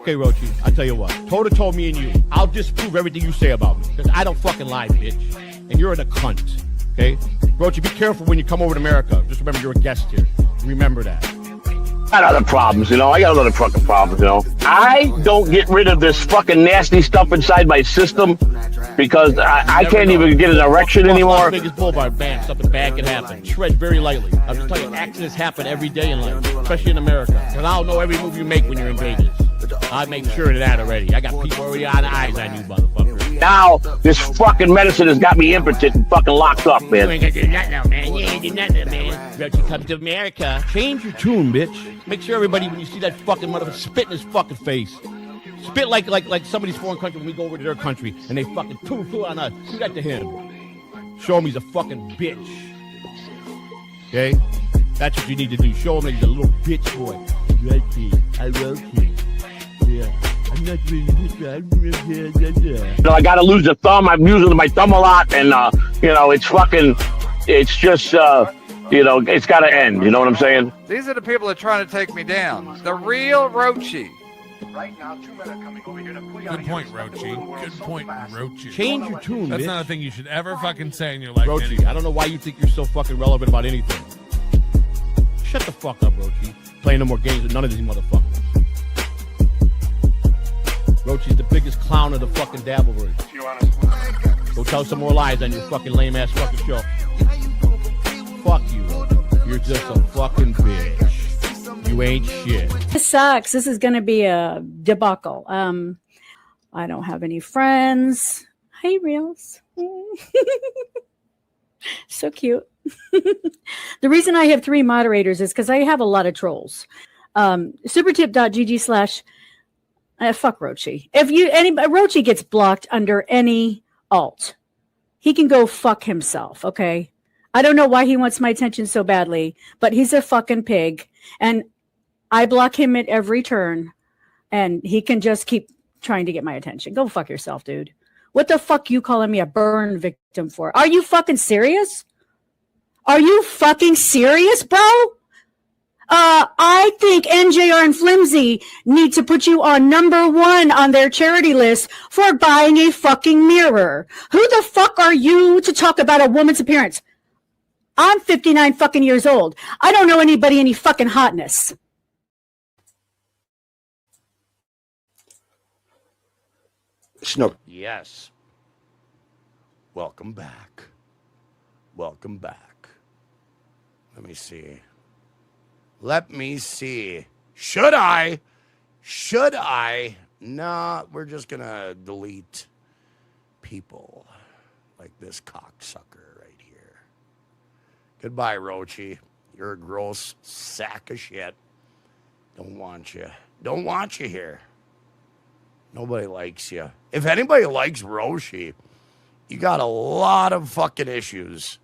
Okay, Roachy, I'll tell you what. Toe-to-toe me and you. I'll disprove everything you say about me. Because I don't fucking lie, bitch. And you're in a cunt. Okay? Roachy, be careful when you come over to America. Just remember you're a guest here. Remember that. I got other problems, you know. I got other fucking problems, you know. I don't get rid of this fucking nasty stuff inside my system because I can't even get an erection anymore. Biggest Boulevard, bam, something bad can happen. Tread very lightly. I'm just telling you, accidents happen every day in life, especially in America. Because I'll know every move you make when you're in Vegas. I make sure of that already. I got people already on the eyes on you, motherfucker. Now, this fucking medicine has got me impotent and fucking locked up, man. You ain't gonna do nothing now, man. You ain't do nothing, man. Roachy, come to America. Change your tune, bitch. Make sure everybody, when you see that fucking motherfucker, spit in his fucking face. Spit like somebody's foreign country when we go over to their country and they fucking poo on us. Do that to him. Show him he's a fucking bitch. Okay? That's what you need to do. Show him that he's a little bitch boy. I wrote you. Yeah. I'm not really you know, I gotta lose a thumb. I'm using my thumb a lot, and you know, it's just you know, it's gotta end. You know what I'm saying? These are the people that are trying to take me down. The real Roachy. Right now, 2 men are coming over here to put you Good point, Roachy. Good point, Roachy. Change your tune, That's bitch. not a thing you should ever fucking say in your life. Roachy, anyway. I don't know why you think you're so fucking relevant about anything. Shut the fuck up, Roachy. Playing no more games with none of these motherfuckers. Roachy's the biggest clown of the fucking Dabble room. Go tell some more lies on your fucking lame ass fucking show. Fuck you. You're just a fucking bitch. You ain't shit. This sucks. This is going to be a debacle. I don't have any friends. Hi, Reels. So cute. The reason I have 3 moderators is because I have a lot of trolls. Supertip.gg/ fuck Roachy. If Roachy gets blocked under any alt, he can go fuck himself. Okay. I don't know why he wants my attention so badly, but he's a fucking pig, and I block him at every turn, and he can just keep trying to get my attention. Go fuck yourself, dude. What the fuck you calling me a burn victim for? Are you fucking serious? Are you fucking serious, bro? I think NJR and Flimsy need to put you on #1 on their charity list for buying a fucking mirror. Who the fuck are you to talk about a woman's appearance? I'm 59 fucking years old. I don't know anybody any fucking hotness. Snook. Yes. Welcome back. Welcome back. Let me see. Should I? Nah, we're just gonna delete people like this cocksucker right here. Goodbye, Roachy. You're a gross sack of shit. Don't want you. Don't want you here. Nobody likes you. If anybody likes Roachy, you got a lot of fucking issues.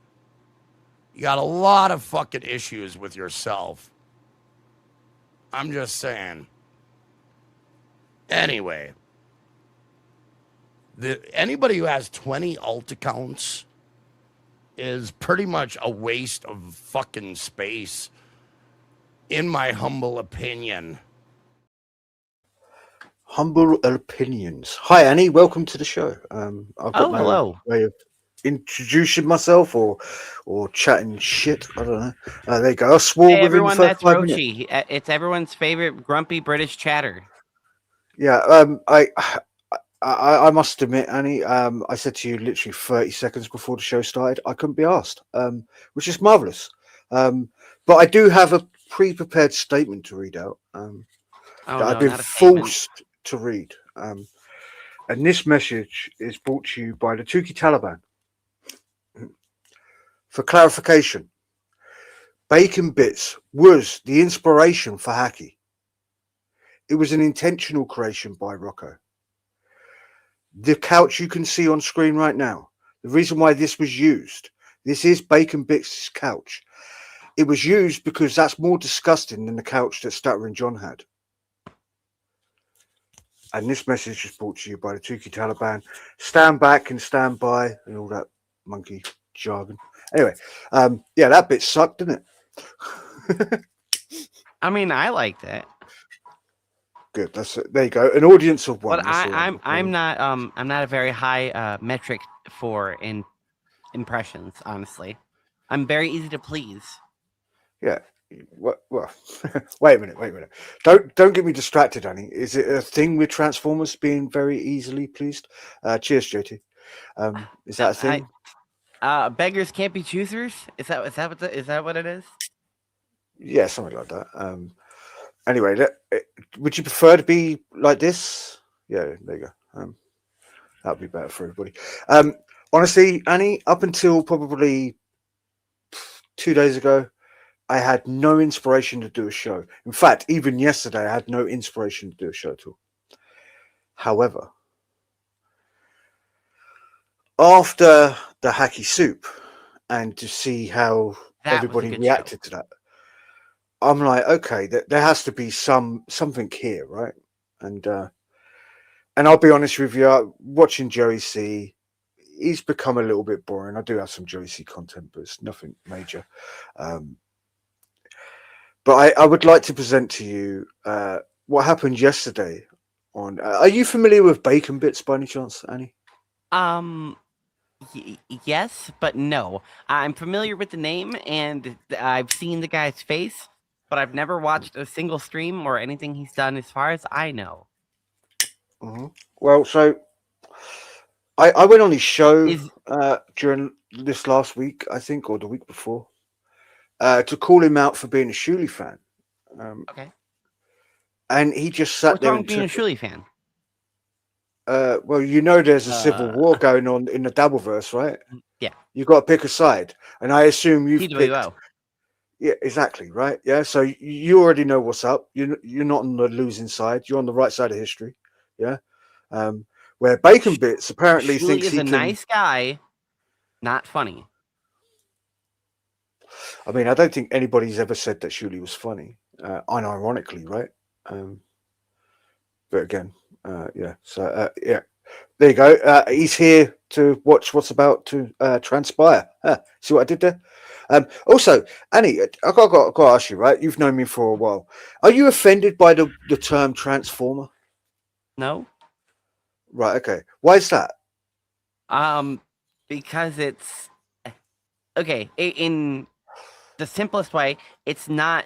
You got a lot of fucking issues with yourself. I'm just saying. Anyway, anybody who has 20 alt accounts is pretty much a waste of fucking space, in my humble opinion. Humble opinions. Hi, Annie. Welcome to the show. I've got hello. Way of introducing myself or chatting shit. I don't know. There you go. I swore Hey, within the everyone, first that's 5 minutes. Roachy. It's everyone's favorite grumpy British chatter. Yeah. I must admit, Annie. I said to you literally 30 seconds before the show started, I couldn't be asked, which is marvelous. But I do have a pre-prepared statement to read out. That I've been forced to read. And this message is brought to you by the Tuki Taliban. For clarification, Bacon Bits was the inspiration for Hacky. It was an intentional creation by Rocco. The couch you can see on screen right now, the reason why this was used, this is Bacon Bits' couch. It was used because that's more disgusting than the couch that Statter and John had. And this message is brought to you by the Tuki Taliban. Stand back and stand by and all that monkey jargon. Anyway, yeah, that bit sucked, didn't it? I mean, I like that. Good. There you go. An audience of one. But I'm not a very high metric for impressions. Honestly, I'm very easy to please. Yeah. Well, wait a minute. Don't get me distracted, Annie. Is it a thing with Transformers being very easily pleased? Cheers, JT. Is that a thing? Beggars can't be choosers. Is that what it is? Yeah, something like that. Anyway, would you prefer to be like this? Yeah, there you go. That would be better for everybody. Honestly, Annie, up until probably 2 days ago, I had no inspiration to do a show. In fact, even yesterday, I had no inspiration to do a show at all. However, after the hacky soup and to see how everybody reacted to that, I'm like, okay, there has to be something here, right? And I'll be honest with you, watching Joey C, he's become a little bit boring. I do have some Joey C content, but it's nothing major. But I would like to present to you what happened yesterday on. Are you familiar with Bacon Bits by any chance, Annie? Yes, but no. I'm familiar with the name and I've seen the guy's face, but I've never watched a single stream or anything he's done as far as I know. Mm-hmm. Well, so I went on his show during this last week, I think, or the week before, to call him out for being a Shuley fan. Okay. And he just sat there and being a Shuley fan. Well, there's a civil war going on in the Dabbleverse, right? Yeah. You've got to pick a side, and I assume you've TWO. picked. Yeah, exactly, right. Yeah, so you already know what's up. You're not on the losing side. You're on the right side of history. Yeah. Where Bacon Bits apparently Shuley thinks is a nice guy, not funny. I mean, I don't think anybody's ever said that Shuley was funny, unironically, right? But again, yeah. So yeah, there you go. He's here to watch what's about to transpire. See what I did there? Also, Annie, I got to ask you, right? You've known me for a while. Are you offended by the term transformer? No. Right. Okay. Why is that? Because it's okay. In the simplest way, it's not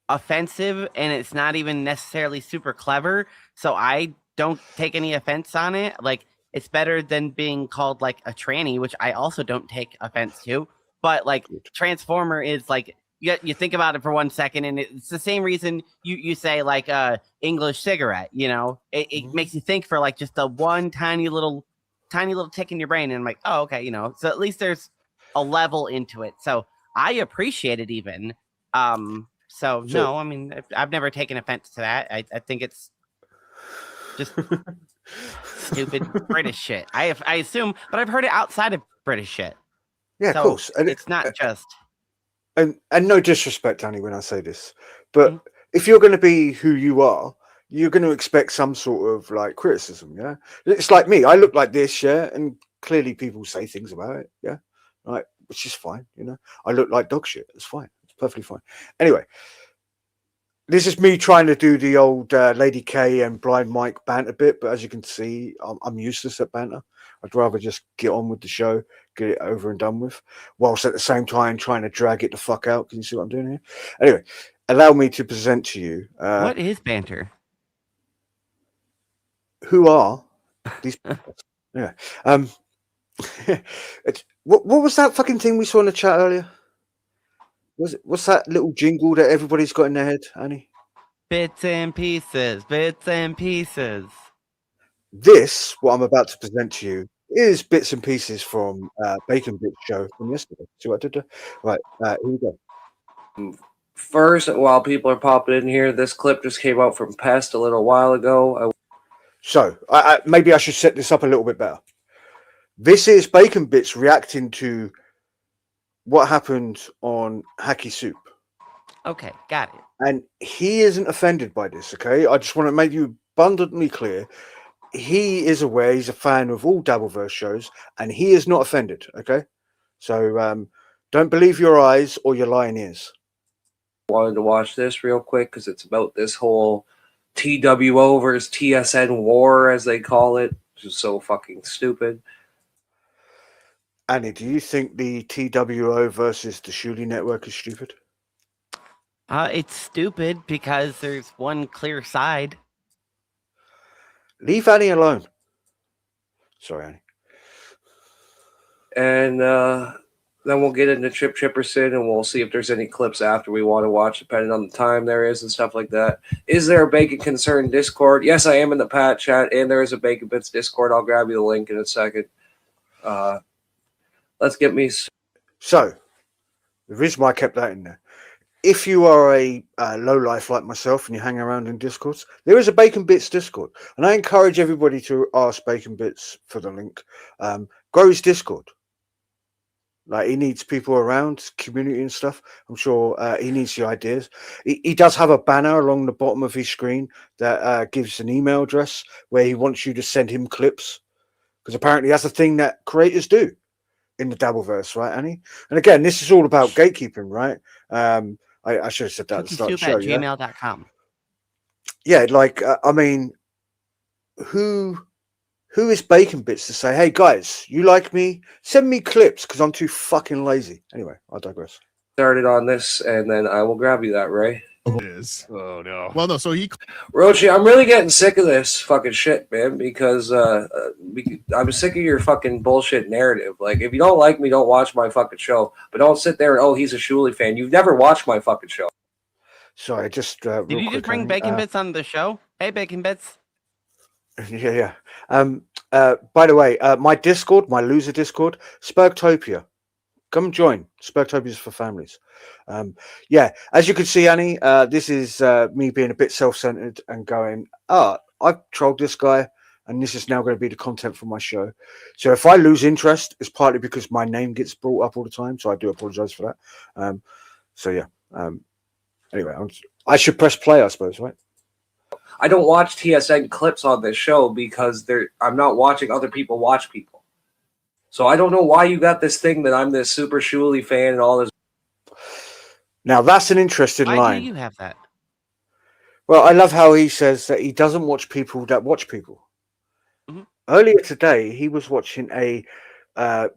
offensive and it's not even necessarily super clever. So I don't take any offense on it. Like, it's better than being called like a tranny, which I also don't take offense to. But like, transformer is like, you think about it for 1 second, and it's the same reason you say like English cigarette. It makes you think for like just a one tiny little tick in your brain, and I'm like, oh, okay, So at least there's a level into it. So I appreciate it even. So no, I mean, I've never taken offense to that. I think it's just stupid British shit. I assume, but I've heard it outside of British shit. Yeah, so of course. And it's not just. And no disrespect, Annie, when I say this, but if you're going to be who you are, you're going to expect some sort of like criticism. Yeah, it's like me. I look like this, yeah, and clearly people say things about it. Yeah, right, which is fine. I look like dog shit. It's fine. It's perfectly fine. Anyway. This is me trying to do the old Lady K and Blind Mike banter bit, but as you can see, I'm useless at banter. I'd rather just get on with the show, get it over and done with, whilst at the same time trying to drag it the fuck out. Can you see what I'm doing here? Anyway, allow me to present to you. What is banter? Who are these people? Yeah. What was that fucking thing we saw in the chat earlier? What's that little jingle that everybody's got in their head, Annie? Bits and pieces, bits and pieces. This, what I'm about to present to you, is bits and pieces from Bacon Bits show from yesterday. See what I did there? Right, here we go. First, while people are popping in here, this clip just came out from Pest a little while ago. So, maybe I should set this up a little bit better. This is Bacon Bits reacting to what happened on Hacky Soup. Okay, got it. And he isn't offended by this, okay? I just want to make you abundantly clear. He is aware, he's a fan of all Dabbleverse shows, and he is not offended, okay? So don't believe your eyes or your lying ears. Wanted to watch this real quick because it's about this whole TWO versus TSN war, as they call it, which is so fucking stupid. Annie, do you think the TWO versus the Shuli network is stupid? It's stupid because there's one clear side. Leave Annie alone. Sorry, Annie. And then we'll get into Chip Chipperson, and we'll see if there's any clips after we want to watch, depending on the time there is and stuff like that. Is there a Bacon Concern Discord? Yes, I am in the Pat chat, and there is a Bacon Bits Discord. I'll grab you the link in a second. Let's get me... So, the reason why I kept that in there, if you are a lowlife like myself and you hang around in Discords, there is a Bacon Bits Discord. And I encourage everybody to ask Bacon Bits for the link. Grow his Discord. Like, he needs people around, community and stuff. I'm sure he needs the ideas. He does have a banner along the bottom of his screen that gives an email address where he wants you to send him clips. Because apparently that's a thing that creators do in the Dabbleverse, right, Annie? And again, this is all about gatekeeping, right? I should have said that at the start of the show. Cookiesoup@gmail.com. Yeah, like, I mean, who is Bacon Bits to say, hey, guys, you like me? Send me clips because I'm too fucking lazy. Anyway, I digress. Started on this, and then I will grab you that, Ray. It is. Oh, no. Well, no, so he Roachy, I'm really getting sick of this fucking shit, man, because I'm sick of your fucking bullshit narrative. Like, if you don't like me, don't watch my fucking show. But don't sit there and, oh, he's a Shuli fan. You've never watched my fucking show. Sorry, just Did you just bring Bacon Bits on the show? Hey, Bacon Bits. Yeah. By the way, my Discord, my loser Discord, Spurgtopia. Come join. Spurgtopia is for families. Yeah, as you can see, Annie, this is me being a bit self-centered and going, I've trolled this guy, and this is now going to be the content for my show. So if I lose interest, it's partly because my name gets brought up all the time, so I do apologize for that. So yeah. Anyway, I should press play, I suppose, right? I don't watch TSN clips on this show because I'm not watching other people watch people. So I don't know why you got this thing that I'm this super Shuli fan and all this. Now, that's an interesting line. Why do you have that? Well, I love how he says that he doesn't watch people that watch people. Mhm. Earlier today, he was watching a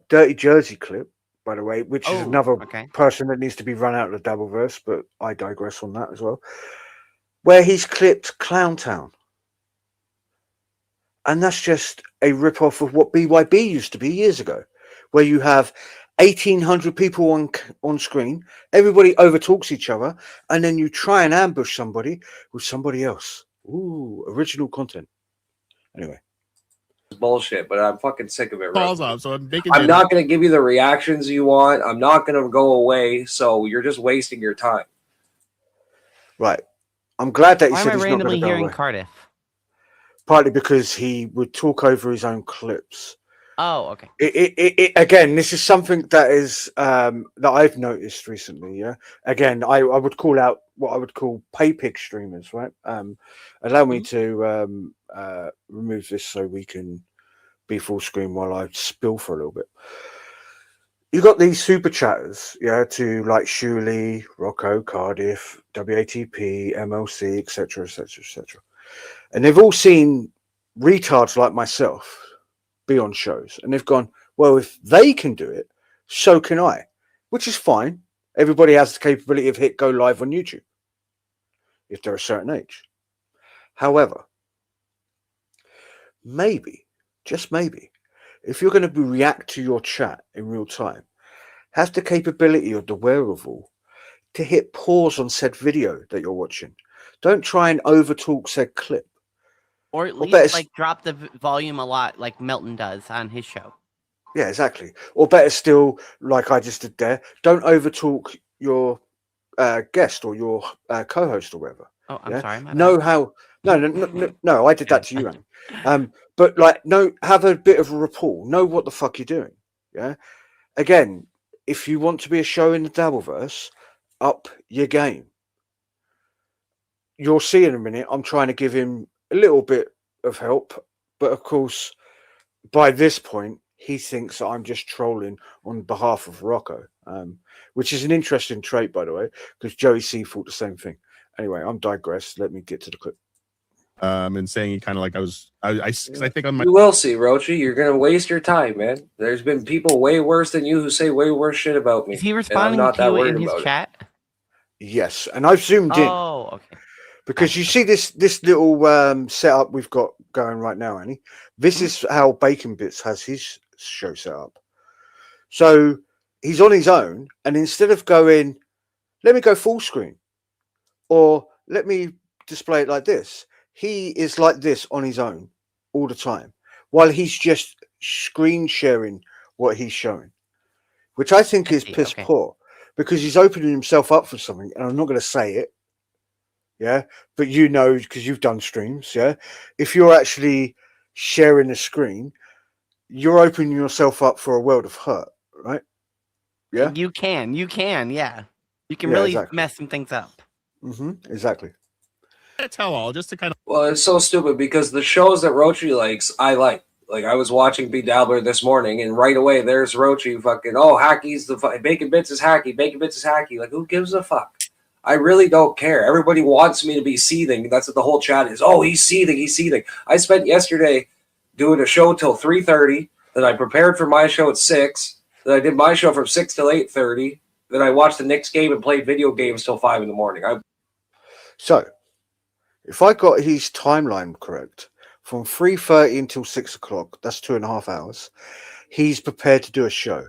Dirty Jersey clip, by the way, which is another person that needs to be run out of the Dabbleverse, but I digress on that as well, where he's clipped Clowntown. And that's just a rip-off of what BYB used to be years ago, where you have 1,800 people on screen, everybody overtalks each other, and then you try and ambush somebody with somebody else. Ooh, original content. Anyway. Bullshit, but I'm fucking sick of it. Falls off, so I'm not going to give you the reactions you want. I'm not going to go away, so you're just wasting your time. Right. I'm glad that he Why said am I he's not randomly going to go hearing away. Cardiff? Partly because he would talk over his own clips. Oh, okay. Again, this is something that is that I've noticed recently. Yeah. Again, I would call out what I would call pay pig streamers. Right. Allow me to remove this so we can be full screen while I spill for a little bit. You got these super chatters, yeah, to like Shuli, Rocco, Cardiff, WATP, MLC, etc., etc., etc. And they've all seen retards like myself be on shows, and they've gone, well, if they can do it, so can I, which is fine. Everybody has the capability of hit go live on YouTube if they're a certain age. However, maybe, just maybe, if you're going to react to your chat in real time, have the capability or the wherewithal to hit pause on said video that you're watching. Don't try and overtalk said clip. Or at least like drop the volume a lot, like Melton does on his show. Yeah, exactly. Or better still, like I just did there, don't overtalk your guest or your co-host or whatever. Oh, I'm sorry. Know how? No, I did that to you, Annie. But like, no, have a bit of a rapport. Know what the fuck you're doing. Yeah. Again, if you want to be a show in the Dabbleverse, up your game. You'll see in a minute. I'm trying to give him a little bit of help, but of course, by this point, he thinks that I'm just trolling on behalf of Rocco, which is an interesting trait, by the way, because Joey C thought the same thing. Anyway, I'm digressed. Let me get to the clip. and saying he kind of like cause I think on my You will see, Roachy. You're gonna waste your time, man. There's been people way worse than you who say way worse shit about me. Is he and I'm responding not to that you worried in his about it. chat? Yes, and I've zoomed in Oh, okay. because you see this little setup we've got going right now, Annie. This is how Bacon Bits has his show set up. So he's on his own, and instead of going, let me go full screen, or let me display it like this, he is like this on his own all the time, while he's just screen sharing what he's showing, which I think is piss poor because he's opening himself up for something, and I'm not going to say it, yeah, but you know, because you've done streams, yeah, if you're actually sharing a screen, you're opening yourself up for a world of hurt, right? Yeah, You can, yeah. You can Yeah, really exactly. mess some things up. Exactly. tell all just to kind of. Well, it's so stupid because the shows that Roachy likes, I like. Like I was watching Dabbler this morning, and right away there's Roachy fucking. Oh, Hacky's Bacon Bits is hacky. Bacon Bits is hacky. Like who gives a fuck? I really don't care. Everybody wants me to be seething. That's what the whole chat is. Oh, he's seething. He's seething. I spent yesterday doing a show till 3:30. Then I prepared for my show at 6. Then I did my show from 6 till 8:30. Then I watched the Knicks game and played video games till 5 in the morning. So, if I got his timeline correct, from 3:30 until 6 o'clock, that's 2.5 hours. He's prepared to do a show.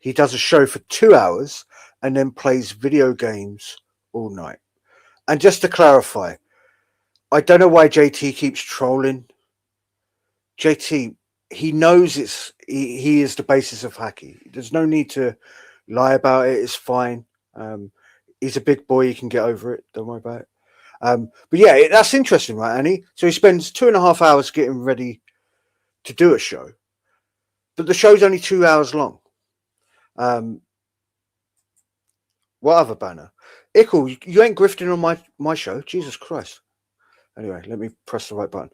He does a show for 2 hours and then plays video games all night. And just to clarify, I don't know why JT keeps trolling. JT, he knows he is the basis of Hacky. There's no need to lie about it. It's fine. He's a big boy. He can get over it. Don't worry about it. But yeah, that's interesting, right, Annie? So he spends 2.5 hours getting ready to do a show, but the show's only 2 hours long. What other banner? Ickle, you ain't grifting on my show. Jesus Christ. Anyway, let me press the right button.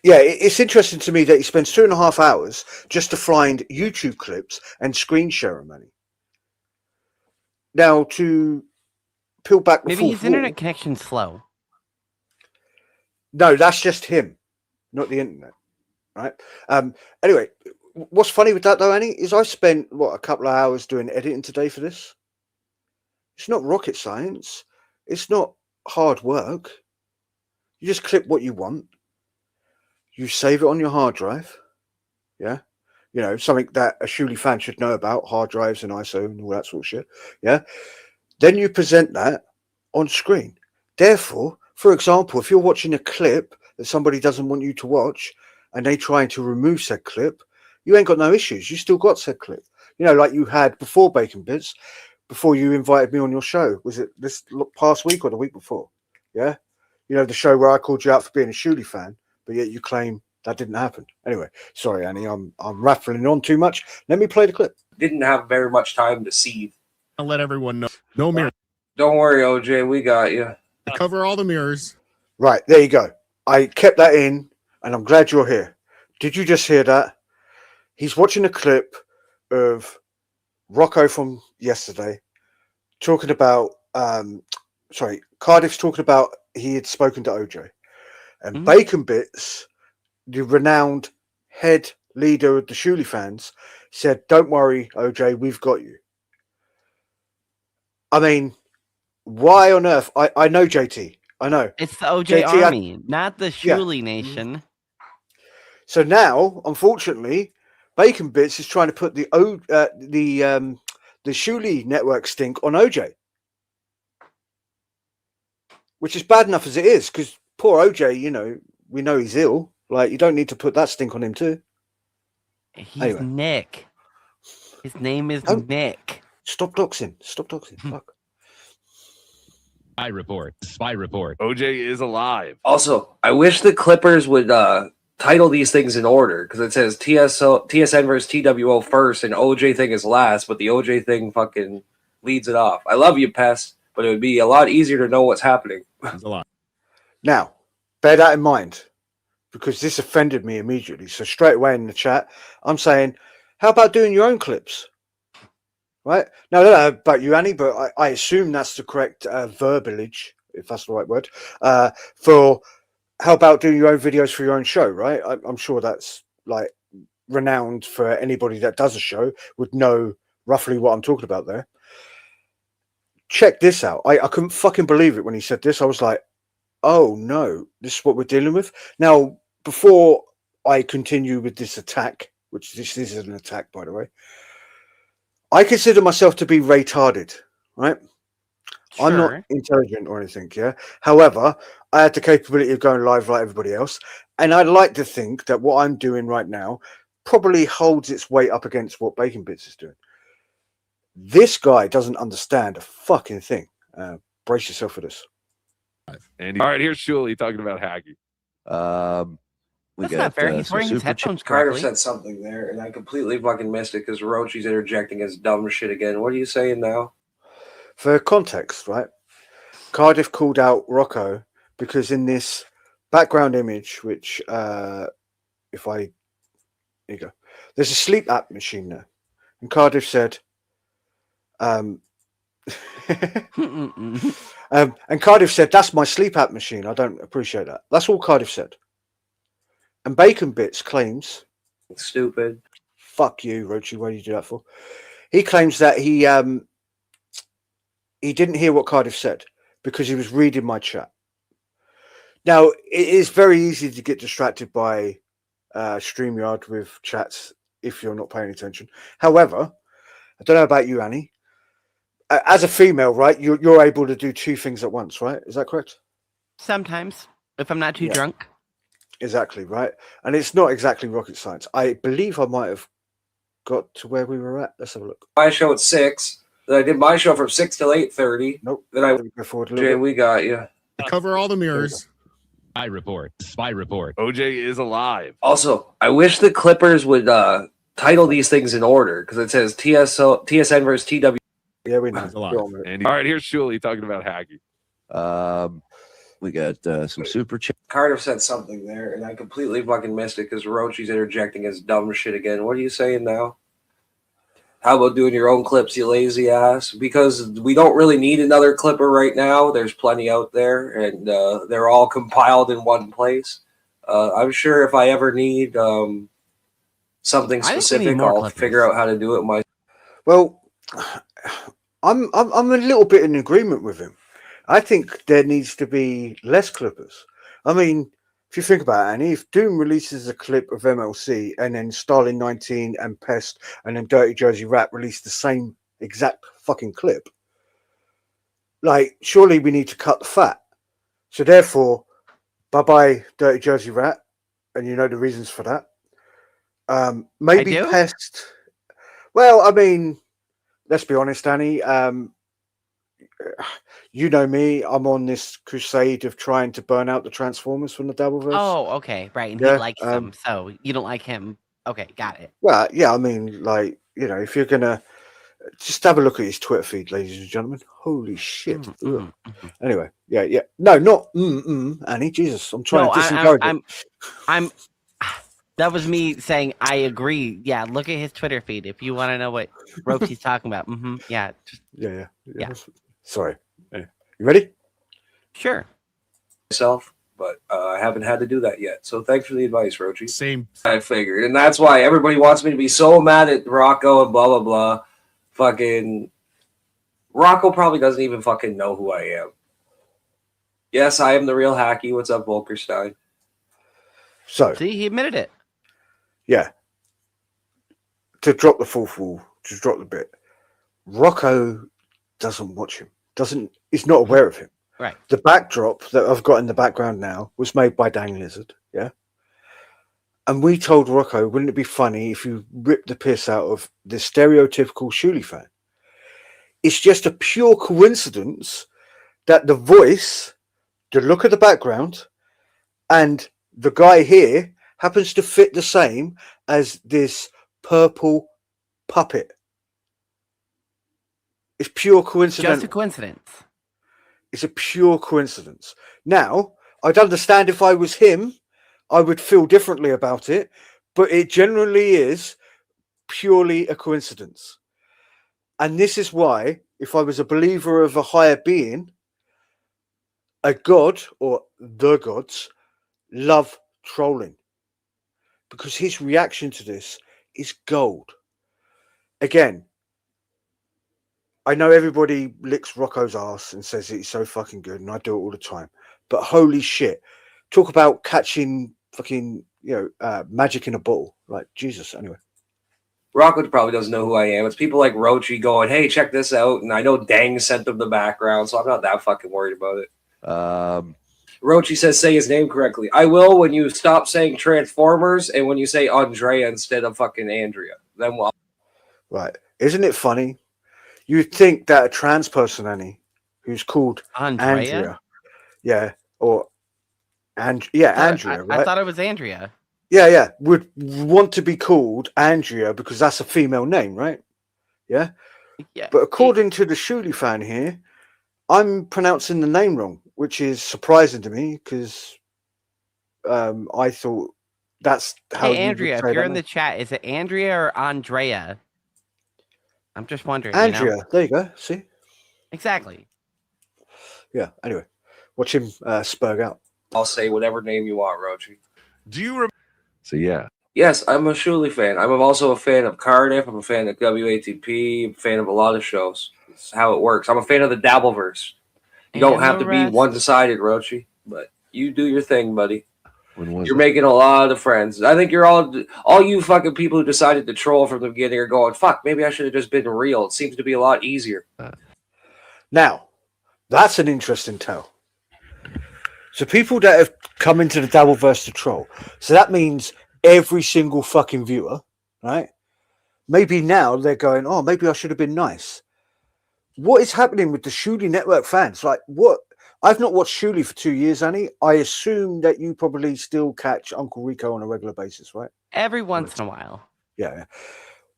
Yeah, it's interesting to me that he spends 2.5 hours just to find YouTube clips and screen share them, Annie. Now, to peel back the Maybe his fourth wall, internet connection's slow. No, that's just him, not the internet, right? Anyway, what's funny with that though, Annie, is I spent a couple of hours doing editing today for this. It's not rocket science. It's not hard work. You just clip what you want. You save it on your hard drive. Yeah. You know, something that a Shuley fan should know about, hard drives and ISO and all that sort of shit. Yeah. Then you present that on screen. Therefore, for example, if you're watching a clip that somebody doesn't want you to watch and they trying to remove said clip, you ain't got no issues. You still got said clip. You know, like you had before Bacon Bits, before you invited me on your show. Was it this past week or the week before? Yeah. You know, the show where I called you out for being a Shuley fan, but yet you claim that didn't happen. Anyway, sorry, Annie, I'm rattling on too much. Let me play the clip. Didn't have very much time to seethe. I'll let everyone know. No mirror. Don't worry, OJ, we got you. Cover all the mirrors. Right, there you go. I kept that in, and I'm glad you're here. Did you just hear that? He's watching a clip of Rocco from yesterday talking about, Cardiff's talking about he had spoken to OJ. And Bacon Bits, the renowned head leader of the Shuley fans, said, don't worry, OJ, we've got you. I mean, why on earth? I know JT. I know. It's the OJ JT, Army, not the Shuley Nation. So now, unfortunately, Bacon Bits is trying to put the Shuley network stink on OJ, which is bad enough as it is, because poor OJ, you know, we know he's ill. Like, you don't need to put that stink on him too. He's Nick. His name is Nick. Stop doxing. Stop doxing. Fuck. Spy report. Spy report. OJ is alive. Also, I wish the Clippers would title these things in order, because it says TSN versus TWO first and OJ thing is last, but the OJ thing fucking leads it off. I love you, Pest, but it would be a lot easier to know what's happening. It's a lot. Now, bear that in mind, because this offended me immediately. So straight away in the chat, I'm saying, how about doing your own clips? Right? Now, I don't know about you, Annie, but I assume that's the correct verbiage, if that's the right word, for how about doing your own videos for your own show, right? I'm sure that's like renowned for anybody that does a show would know roughly what I'm talking about there. Check this out. I couldn't fucking believe it when he said this. I was like, oh no, this is what we're dealing with. Now, before I continue with this attack, which this is an attack, by the way, I consider myself to be retarded, right? Sure. I'm not intelligent or anything, yeah. However, I had the capability of going live like everybody else, and I'd like to think that what I'm doing right now probably holds its weight up against what Bacon Bits is doing. This guy doesn't understand a fucking thing. Brace yourself for this. Andy. All right, here's Shuley talking about hacking. That's not fair. He's wearing his headphones Carter correctly. said something there, and I completely fucking missed it because Roachy's interjecting his dumb shit again. What are you saying now? For context, right? Cardiff called out Rocco because in this background image, which here you go, there's a sleep app machine there, and Cardiff said, and Cardiff said, "That's my sleep app machine. I don't appreciate that." That's all Cardiff said. And Bacon Bits claims, stupid. Fuck you, Roachy. What do you do that for? He claims that he didn't hear what Cardiff said because he was reading my chat. Now, it is very easy to get distracted by StreamYard with chats if you're not paying attention. However, I don't know about you, Annie. As a female, right, you're able to do two things at once, right? Is that correct? Sometimes, if I'm not too drunk. Exactly, right? And it's not exactly rocket science. I believe I might have got to where we were at. Let's have a look. My show at 6. Then I did my show from 6 till 8:30. Nope. Then I go forward a Jay, little bit. we got you. Cover all the mirrors. Spy report. Spy report. OJ is alive. Also, I wish the Clippers would title these things in order because it says TSN versus TW. Yeah, we know. Andy. All right, here's Shuley talking about hacking. We got some super chat. Carter said something there, and I completely fucking missed it because Roachy's interjecting his dumb shit again. What are you saying now? How about doing your own clips, you lazy ass? Because we don't really need another clipper right now. There's plenty out there, and they're all compiled in one place. I'm sure if I ever need something specific, I'll figure out how to do it myself. Well, I'm a little bit in agreement with him. I think there needs to be less clippers. I mean, if you think about it, Annie, if Doom releases a clip of MLC and then Stalin 19 and Pest and then Dirty Jersey Rat release the same exact fucking clip, like, surely we need to cut the fat. So therefore, bye-bye Dirty Jersey Rat, and you know the reasons for that. Maybe Pest. Well, I mean, let's be honest, Annie. You know me, I'm on this crusade of trying to burn out the Transformers from the Dabbleverse. Oh, okay, right. And Yeah, he likes them, so you don't like him. Okay, got it. Well, yeah, I mean, like, you know, if you're gonna just have a look at his Twitter feed, ladies and gentlemen. Holy shit. Anyway, yeah. No, not Annie. Jesus, I'm trying to disengage it. I'm that was me saying I agree. Yeah, look at his Twitter feed if you want to know what Roachy's talking about. Yeah. Yeah. Sorry. Yeah. You ready? Sure. Myself, but I haven't had to do that yet. So thanks for the advice, Roachy. Same. I figured, and that's why everybody wants me to be so mad at Rocco and blah blah blah. Fucking Rocco probably doesn't even fucking know who I am. Yes, I am the real Hacky. What's up, Volkerstein? So see, he admitted it. Yeah. To drop the fourth wall, to drop the bit. Rocco doesn't watch him. He's not aware of him. Right. The backdrop that I've got in the background now was made by Dang Lizard, yeah? And we told Rocco, wouldn't it be funny if you ripped the piss out of the stereotypical Shuley fan? It's just a pure coincidence that the voice, the look of the background, and the guy here happens to fit the same as this purple puppet. It's pure coincidence. Just a coincidence. It's a pure coincidence. Now, I'd understand if I was him, I would feel differently about it, but it generally is purely a coincidence. And this is why, if I was a believer of a higher being, a god or the gods, love trolling because his reaction to this is gold. Again, I know everybody licks Rocco's ass and says he's so fucking good, and I do it all the time. But holy shit, talk about catching fucking magic in a bottle. Like Jesus. Anyway, Rocco probably doesn't know who I am. It's people like Roachy going, "Hey, check this out," and I know Dang sent them the background, so I'm not that fucking worried about it. Roachy says, "Say his name correctly." I will when you stop saying Transformers and when you say Andrea instead of fucking Andrea. Then we'll. right? Isn't it funny? You'd think that a trans person, Annie, who's called Andrea, Andrea, right? I thought it was Andrea. Yeah, would want to be called Andrea because that's a female name, right? Yeah. Yeah. But according to the Shuli fan here, I'm pronouncing the name wrong, which is surprising to me because I thought that's how. Hey, Andrea, if you're in the chat, is it Andrea or Andrea? I'm just wondering. Andrea, there you go. See? Exactly. Yeah. Anyway, watch him spurg out. I'll say whatever name you want, Roachy. Do you? So yeah. Yes, I'm a Shuli fan. I'm also a fan of Cardiff. I'm a fan of WATP. I'm a fan of a lot of shows. It's how it works. I'm a fan of the Dabbleverse. You don't have to be one-sided, Roachy, but you do your thing, buddy. You're making a lot of friends. I think you're all you fucking people who decided to troll from the beginning are going, fuck, maybe I should have just been real. It seems to be a lot easier. Now, that's an interesting tale. So people that have come into the Dabbleverse to troll. So that means every single fucking viewer, right? Maybe now they're going, oh, maybe I should have been nice. What is happening with the Shuli Network fans? Like, what? I've not watched Shuli for 2 years, Annie. I assume that you probably still catch Uncle Rico on a regular basis, right? Every once in a while. Yeah.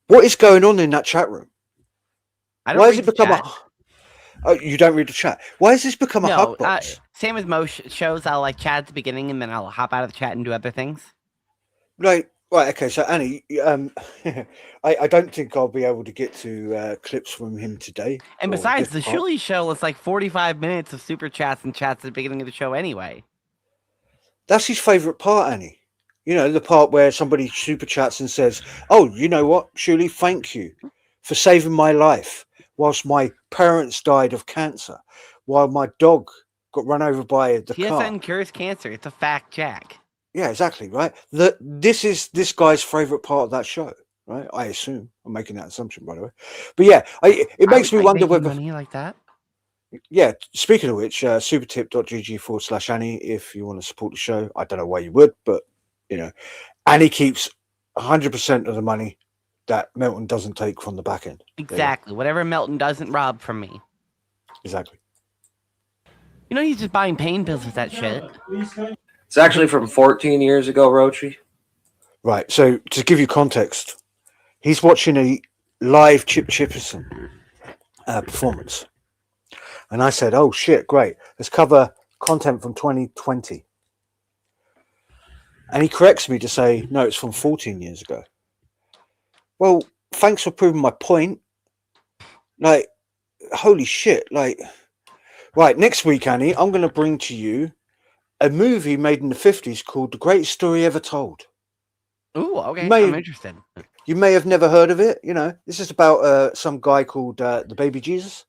What is going on in that chat room? I don't Why has read it the become chat. Oh, you don't read the chat. Why has this become a No, hug box? same as most shows. I'll like chat at the beginning and then I'll hop out of the chat and do other things. Right. Okay. So Annie, I don't think I'll be able to get to clips from him today. And or besides, the this part. Shuli show was like 45 minutes of super chats and chats at the beginning of the show anyway. That's his favorite part, Annie. You know, the part where somebody super chats and says, "Oh, you know what, Shuli? Thank you for saving my life whilst my parents died of cancer, while my dog got run over by the car." TSN cures cancer. It's a fact, Jack. Yeah, exactly, right? This is this guy's favorite part of that show, right? I assume. I'm making that assumption, by the way. But yeah, it makes me wonder whether money like that. Yeah, speaking of which, supertip.gg/Annie, if you want to support the show. I don't know why you would, but you know, Annie keeps 100% of the money that Melton doesn't take from the back end. Exactly. Whatever Melton doesn't rob from me. Exactly. You know, he's just buying pain pills with that shit. It's actually from 14 years ago, Roachy. Right. So to give you context, he's watching a live Chip Chipperson performance. And I said, oh, shit, great. Let's cover content from 2020. And he corrects me to say, no, it's from 14 years ago. Well, thanks for proving my point. Like, holy shit. Like, right, next week, Annie, I'm going to bring to you a movie made in the 50s called The Greatest Story Ever Told. Ooh, okay. I'm interested. You may have never heard of it. You know, this is about some guy called the Baby Jesus.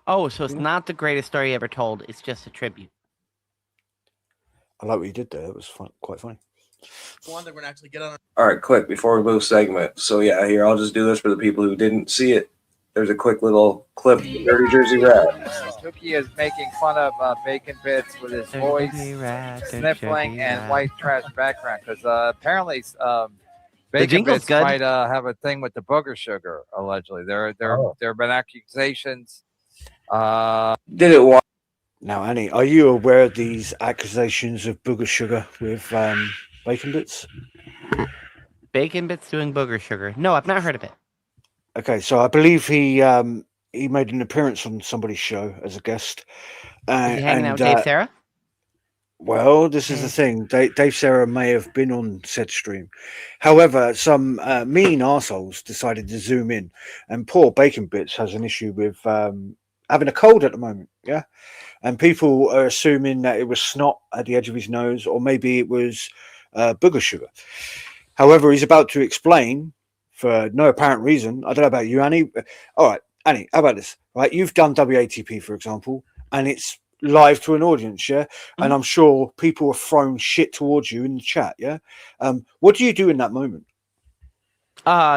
Oh, so it's not the greatest story ever told. It's just a tribute. I like what you did there. It was fun, quite funny. One that we're gonna actually get on. All right, quick, before we move segment. So yeah, here, I'll just do this for the people who didn't see it. There's a quick little clip. Dirty Jersey Rat. Cookie is making fun of Bacon Bits with his voice, sniffling, and white trash background. Because apparently Bacon Bits might have a thing with the booger sugar, allegedly. There have been accusations. Did it want? Now, Annie, are you aware of these accusations of booger sugar with Bacon Bits? Bacon Bits doing booger sugar? No, I've not heard of it. Okay, so I believe he made an appearance on somebody's show as a guest. Is he hanging out with Dave Sarah? Well, this is the thing. Dave Sarah may have been on said stream. However, some mean arseholes decided to zoom in. And poor Bacon Bits has an issue with having a cold at the moment. Yeah. And people are assuming that it was snot at the edge of his nose, or maybe it was booger sugar. However, he's about to explain for no apparent reason. I don't know about you, Annie. All right, Annie, how about this? Right, you've done WATP, for example, and it's live to an audience, yeah? And I'm sure people have thrown shit towards you in the chat, yeah? What do you do in that moment?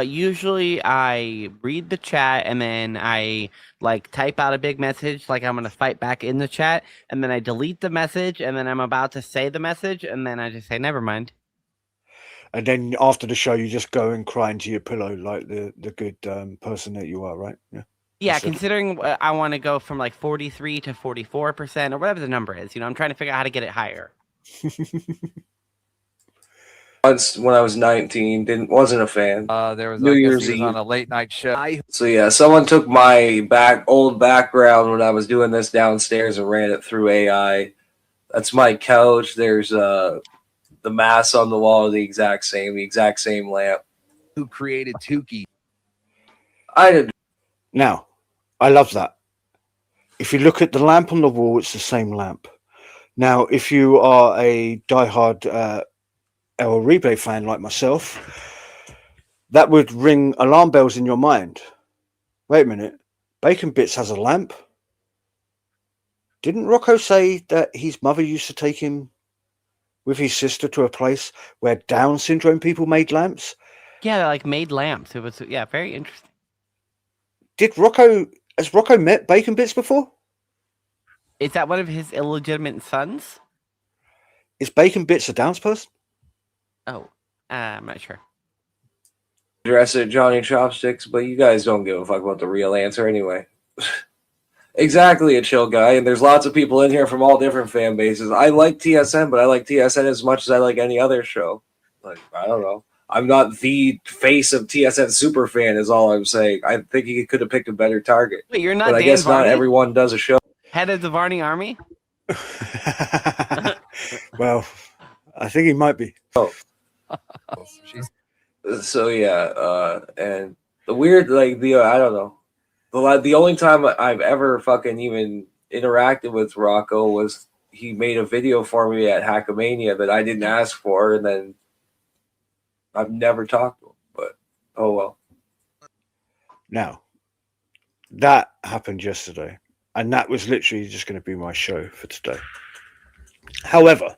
Usually I read the chat and then I like type out a big message like I'm gonna fight back in the chat, and then I delete the message, and then I'm about to say the message, and then I just say never mind. And then after the show, you just go and cry into your pillow like the good person that you are, right? Yeah. Yeah, considering I want to go from like 43 to 44% or whatever the number is, I'm trying to figure out how to get it higher. Once when I was 19, wasn't a fan. There was New I guess Year's he was Eve on a late night show. So yeah, someone took my old background when I was doing this downstairs and ran it through AI. That's my couch. There's the mass on the wall, the exact same lamp. Who created Tukey? I did. Now, I love that. If you look at the lamp on the wall, it's the same lamp. Now, if you are a diehard El Replay fan like myself, that would ring alarm bells in your mind. Wait a minute, Bacon Bits has a lamp? Didn't Rocco say that his mother used to take him with his sister to a place where Down syndrome people made lamps? Yeah, they like made lamps. It was very interesting. Has Rocco met Bacon Bits before? Is that one of his illegitimate sons? Is Bacon Bits a Downs person? Oh, I'm not sure. Dress it Johnny Chopsticks, but you guys don't give a fuck about the real answer anyway. Exactly, a chill guy, and there's lots of people in here from all different fan bases. I like TSN, but I like TSN as much as I like any other show. Like, I don't know. I'm not the face of TSN super fan, is all I'm saying. I think he could have picked a better target. Wait, you're not but I Dan guess Varney? Not everyone does a show. Head of the Varney Army? Well, I think he might be. Oh. So yeah, and the weird, I don't know. The only time I've ever fucking even interacted with Rocco was he made a video for me at Hackamania that I didn't ask for, and then I've never talked to him. But oh well. Now, that happened yesterday, and that was literally just going to be my show for today. However,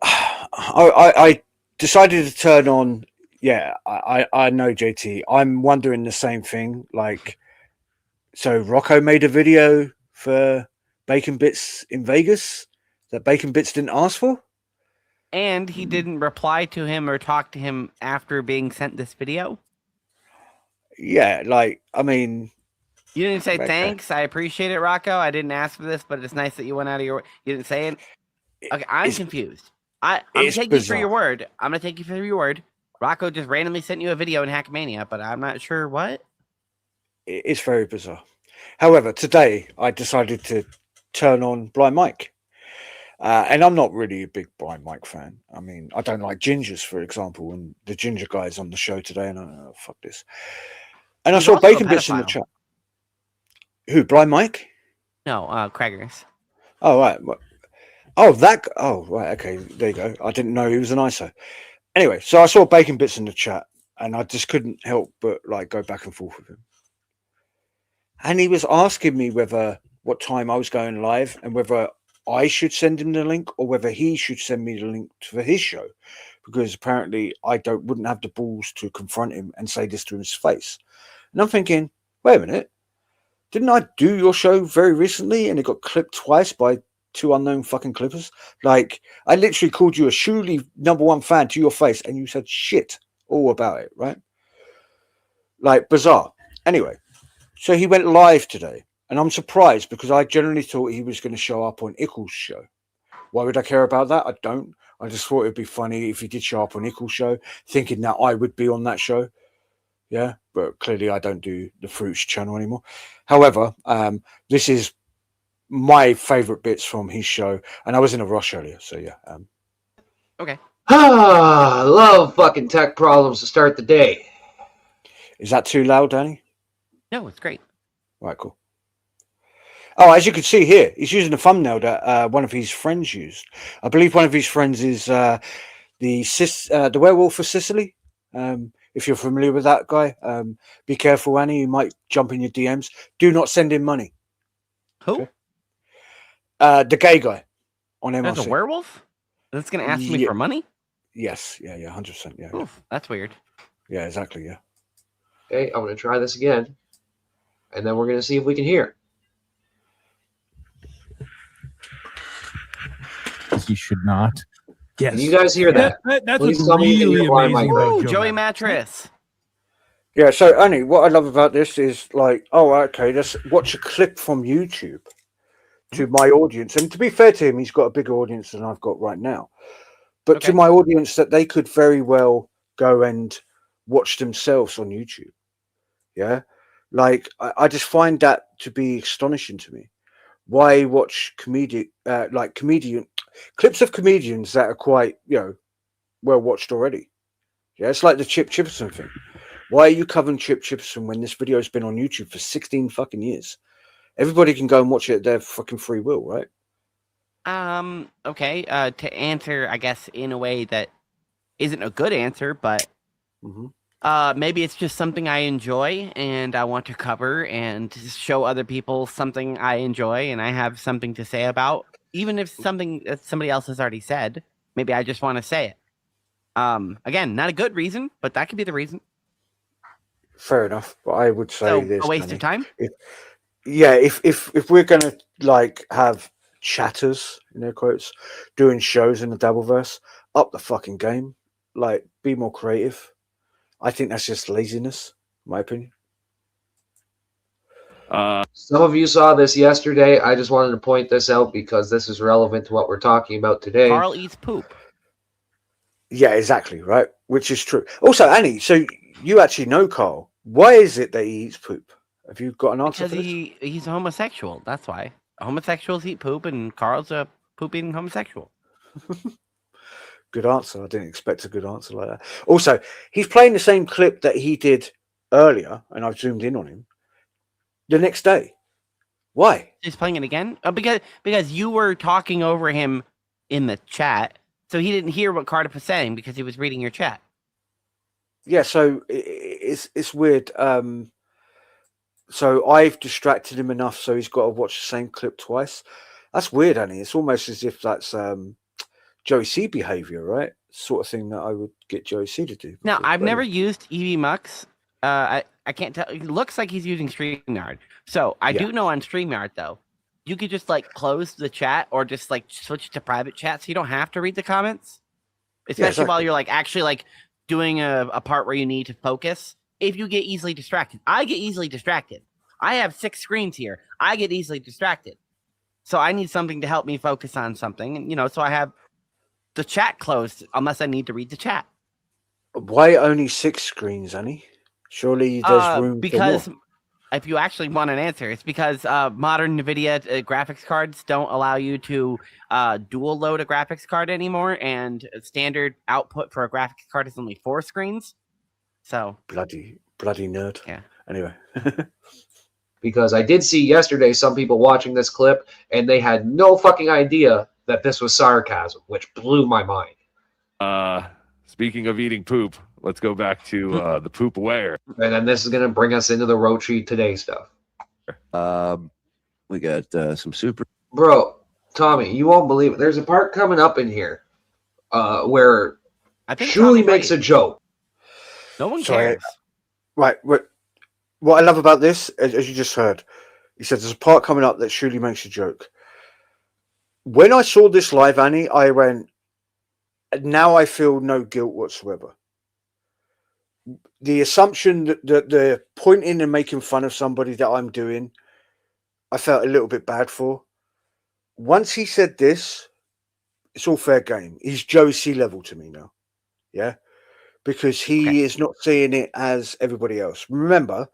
I decided to turn on. Yeah, I know, JT. I'm wondering the same thing. Like, so Rocco made a video for Bacon Bits in Vegas that Bacon Bits didn't ask for? And he didn't reply to him or talk to him after being sent this video? Yeah, like, I mean... You didn't say, thanks, I appreciate it, Rocco. I didn't ask for this, but it's nice that you went out of your way. You didn't say it? Okay, I'm confused. I'm going to take you for your word. I'm going to take you for your word. Rocco just randomly sent you a video in Hackmania, but I'm not sure what. It's very bizarre. However, today I decided to turn on Blind Mike. And I'm not really a big Blind Mike fan. I mean, I don't like gingers, for example, and the ginger guy's on the show today, and oh, fuck this. And I saw Bacon Bits in the chat. Who, Blind Mike? No, Craggers. Oh, right. Oh, that. Oh, right. Okay, there you go. I didn't know he was an ISO. Anyway, so I saw Bacon Bits in the chat, and I just couldn't help but like go back and forth with him. And he was asking me what time I was going live and whether I should send him the link or whether he should send me the link for his show, because apparently I wouldn't have the balls to confront him and say this to his face. And I'm thinking, wait a minute, didn't I do your show very recently and it got clipped twice by two unknown fucking clippers? Like, I literally called you a Shuley #1 fan to your face and you said shit all about it, right? Like, bizarre. Anyway, so he went live today, and I'm surprised because I generally thought he was going to show up on Ickles' show. Why would I care about that? I don't. I just thought it'd be funny if he did show up on Ickles' show, thinking that I would be on that show. Yeah, but clearly I don't do the Fruits channel anymore. However, this is my favorite bits from his show, and I was in a rush earlier, so yeah. Okay. I love fucking tech problems to start the day. Is that too loud, Danny? No, it's great. Right, cool. Oh, as you can see here, he's using a thumbnail that one of his friends used. I believe one of his friends is the werewolf of Sicily. If you're familiar with that guy, be careful, Annie. He might jump in your DMs. Do not send him money. Who? Okay? The gay guy on MRC. There's a werewolf that's going to ask me for money? Yes. Yeah. 100%. Yeah. Oof, that's weird. Yeah, exactly. Yeah. Okay, I'm going to try this again, and then we're going to see if we can hear. He should not. Yes. Can you guys hear that? That's Please what's tell me you can really hear why amazing my- about Joey Mattress. Yeah. So, Annie, what I love about this is like, oh, okay, let's watch a clip from YouTube to my audience. And to be fair to him, he's got a bigger audience than I've got right now. But to my audience, that they could very well go and watch themselves on YouTube. Yeah. Like, I just find that to be astonishing to me. Why watch comedian clips of comedians that are quite, well watched already? Yeah, it's like the Chip Chipperson thing. Why are you covering Chip Chipperson when this video has been on YouTube for 16 fucking years? Everybody can go and watch it at their fucking free will, right? Okay. To answer, I guess, in a way that isn't a good answer, but maybe it's just something I enjoy and I want to cover and show other people something I enjoy and I have something to say about, even if something that somebody else has already said. Maybe I just want to say it. Again, not a good reason, but that could be the reason. Fair enough, but I would say this a waste of time. If we're gonna like have chatters in their quotes doing shows in the Dabbleverse, up the fucking game. Like, be more creative. I think that's just laziness, in my opinion. Some of you saw this yesterday. I just wanted to point this out because this is relevant to what we're talking about today. Carl eats poop. Yeah, exactly, right? Which is true. Also, Annie, so you actually know Carl. Why is it that he eats poop? Have you got an answer Because for this? he's a homosexual. That's why. Homosexuals eat poop, and Carl's a poop-eating homosexual. Good answer. I didn't expect a good answer like that. Also, he's playing the same clip that he did earlier, and I've zoomed in on him, the next day. Why? He's playing it again? Because you were talking over him in the chat, so he didn't hear what Cardiff was saying because he was reading your chat. Yeah, so it's weird. So I've distracted him enough so he's got to watch the same clip twice. That's weird, Annie. It's almost as if that's Joey C behavior, right? Sort of thing that I would get Joey C to do. Now, I've never used EV Mux. I can't tell. It looks like he's using StreamYard. So I do know on StreamYard, though, you could just like close the chat or just like switch to private chat so you don't have to read the comments. Especially while you're like actually like doing a part where you need to focus. If you get easily distracted, I get easily distracted. I have 6 screens here. I get easily distracted. So I need something to help me focus on something. And, so I have the chat closed unless I need to read the chat. Why only 6 screens, Annie? Surely there's room because for more. If you actually want an answer, it's because modern NVIDIA graphics cards don't allow you to dual load a graphics card anymore, and standard output for a graphics card is only 4 screens. So bloody nerd. Yeah. Anyway. Because I did see yesterday some people watching this clip and they had no fucking idea that this was sarcasm, which blew my mind. Speaking of eating poop, let's go back to the poop aware. And then this is going to bring us into the Roachy today stuff. We got some super. Bro, Tommy, you won't believe it. There's a part coming up in here where I think Shuli makes a joke. No one cares. Right. What I love about this, as you just heard, he said there's a part coming up that Shuli makes a joke. When I saw this live, Annie, I went, now I feel no guilt whatsoever. The assumption that the pointing and making fun of somebody that I'm doing, I felt a little bit bad for. Once he said this, it's all fair game. He's Joe C level to me now. Yeah. Because he is not seeing it as everybody else. Remember,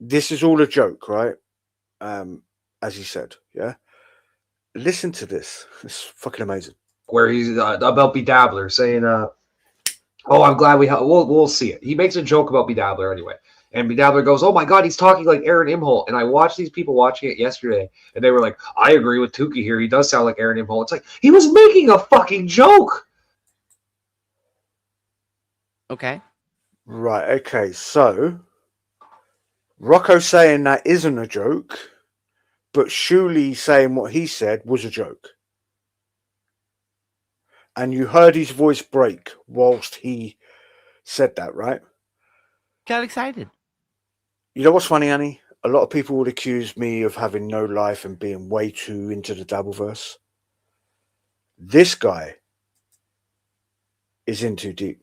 this is all a joke, right? As he said, yeah. Listen to this. It's fucking amazing. Where he's about Bedabbler saying, "Oh, I'm glad we'll see it." He makes a joke about Bedabbler anyway, And Bedabbler goes, "Oh my God, he's talking like Aaron Imholt." And I watched these people watching it yesterday, and they were like, "I agree with Tukey here. He does sound like Aaron Imholt." It's like he was making a fucking joke. Okay. Right. Okay. So Rocco saying that isn't a joke, but Shuley saying what he said was a joke. And you heard his voice break whilst he said that, right? Got excited. You know what's funny, Annie? A lot of people would accuse me of having no life and being way too into the Dabbleverse. This guy is in too deep.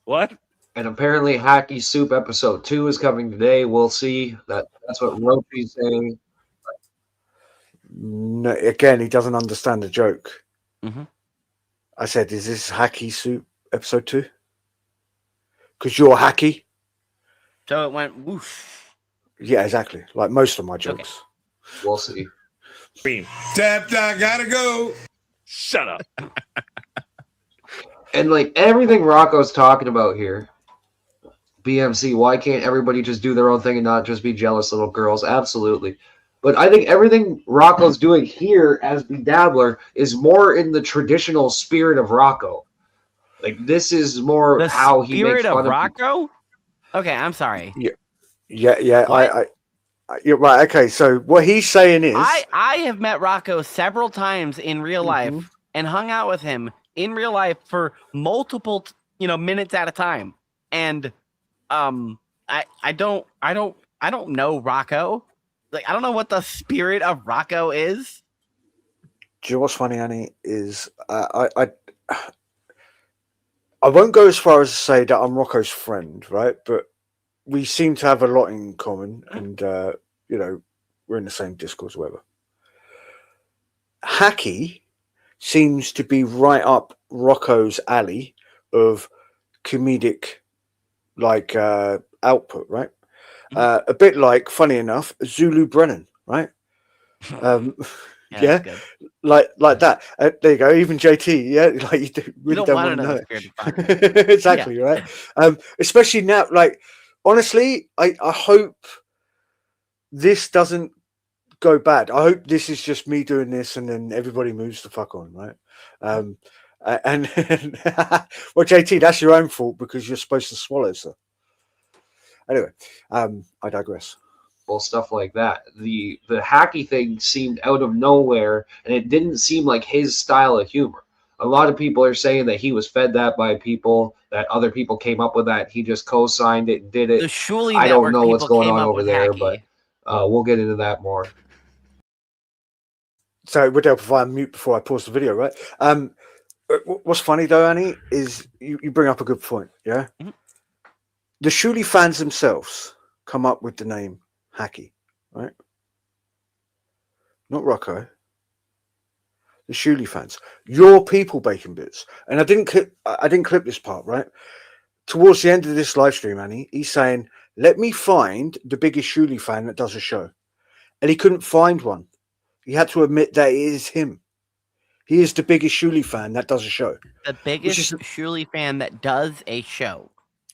What? And apparently, Hacky Soup episode 2 is coming today. We'll see. That's what Roachy's saying. No, again, he doesn't understand the joke. Mm-hmm. I said, is this Hacky Soup episode 2? Because you're hacky. So it went whoosh. Yeah, exactly. Like most of my jokes. Okay. We'll see. Tapped out, gotta go. Shut up. And like everything Rocco's talking about here, BMC, why can't everybody just do their own thing and not just be jealous little girls? Absolutely. But I think everything Rocco's doing here as Bedabbler is more in the traditional spirit of Rocco. Like this is more The how he makes spirit fun of of Rocco? Okay, I'm sorry. Yeah. What? You're right. Okay, so what he's saying is, I have met Rocco several times in real life and hung out with him in real life for multiple minutes at a time. And I don't know Rocco. Like I don't know what the spirit of Rocco is. do you know what's funny, Annie? Is I won't go as far as to say that I'm Rocco's friend, right? But we seem to have a lot in common, and we're in the same Discord, whatever. Hacky seems to be right up Rocco's alley of comedic, like output, right? A bit like, funny enough, Zulu Brennan, right? Yeah, like that. There you go. Even JT, yeah, like you really don't want to know it. Exactly, right? Especially now, like honestly, I hope this doesn't go bad. I hope this is just me doing this and then everybody moves the fuck on, right? And well, JT, that's your own fault because you're supposed to swallow, sir. Anyway, I digress. Well, stuff like that. The hacky thing seemed out of nowhere, and it didn't seem like his style of humor. A lot of people are saying that he was fed that by people, that other people came up with that. He just co-signed it and did it. The Shuley I don't Network know what's people going came on up over with there, Hacky. but we'll get into that more. So would help if I mute before I pause the video, right? What's funny though, Annie, is you bring up a good point, yeah? The Shuley fans themselves come up with the name Hacky, right? Not Rocco. The Shuley fans. Your people, Bacon Bits. And I didn't clip this part, right? Towards the end of this live stream, Annie, he's saying, let me find the biggest Shuley fan that does a show. And he couldn't find one. He had to admit that it is him. He is the biggest Shuley fan that does a show. The biggest Shuley fan that does a show.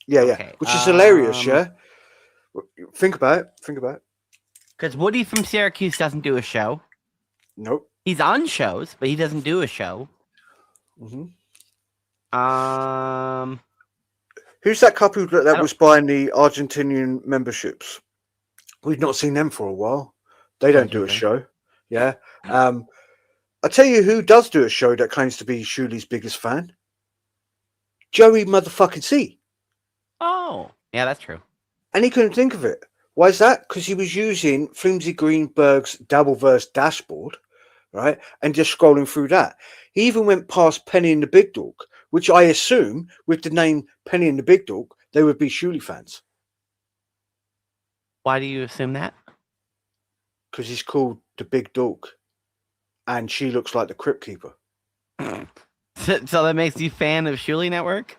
Yeah, Okay, which is hilarious, yeah? Think about it. Because Woody from Syracuse doesn't do a show. Nope. He's on shows, but he doesn't do a show. Who's that couple that was buying the Argentinian memberships? We've not seen them for a while. They don't do a show. Yeah. I'll tell you who does do a show that claims to be Shuley's biggest fan. Joey motherfucking C. Oh, yeah, that's true. And he couldn't think of it. Why is that? Because he was using Flimsy Greenberg's Dabbleverse dashboard, right? And just scrolling through that. He even went past Penny and the Big Dog, which I assume, with the name Penny and the Big Dog, they would be Shuley fans. Why do you assume that? Because he's called the Big Dog. And she looks like the Crypt Keeper. So that makes you a fan of Shuley Network?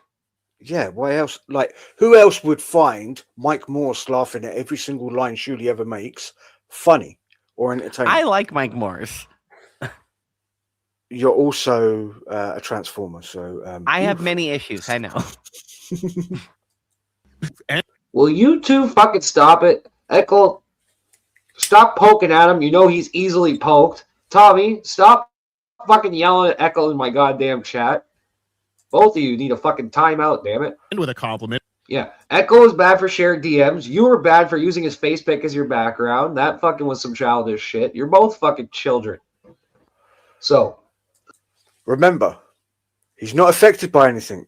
Yeah, why else? Like, who else would find Mike Morse laughing at every single line Shuley ever makes funny or entertaining? I like Mike Morse. You're also a Transformer, so... I have many issues, I know. Will you two fucking stop it? Echo, stop poking at him. You know he's easily poked. Tommy, stop fucking yelling at Echo in my goddamn chat. Both of you need a fucking timeout, damn it. And with a compliment. Yeah. Echo is bad for sharing DMs. You were bad for using his face pic as your background. That fucking was some childish shit. You're both fucking children. So. Remember, he's not affected by anything.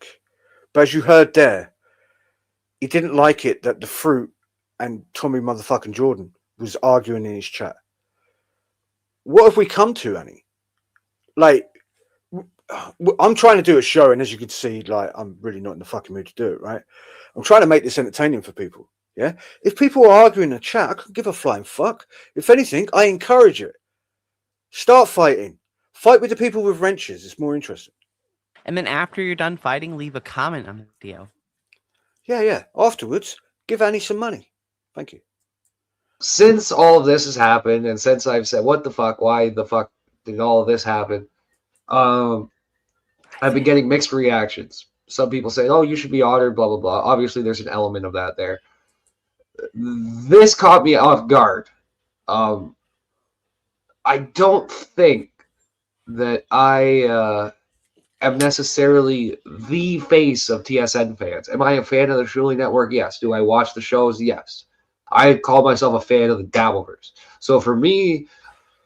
But as you heard there, he didn't like it that the Fruit and Tommy motherfucking Jordan was arguing in his chat. What have we come to, Annie? Like, I'm trying to do a show, and as you can see, like, I'm really not in the fucking mood to do it, right? I'm trying to make this entertaining for people, yeah? If people are arguing in the chat, I couldn't give a flying fuck. If anything, I encourage it. Start fighting. Fight with the people with wrenches. It's more interesting. And then after you're done fighting, leave a comment on the video. Yeah. Afterwards, give Annie some money. Thank you. Since all of this has happened, and since I've said, what the fuck, why the fuck did all of this happen? I've been getting mixed reactions. Some people say, oh, you should be honored, blah, blah, blah. Obviously, there's an element of that there. This caught me off guard. I don't think that I am necessarily the face of TSN fans. Am I a fan of the Shuli Network? Yes. Do I watch the shows? Yes. I call myself a fan of the Dabbleverse. So for me,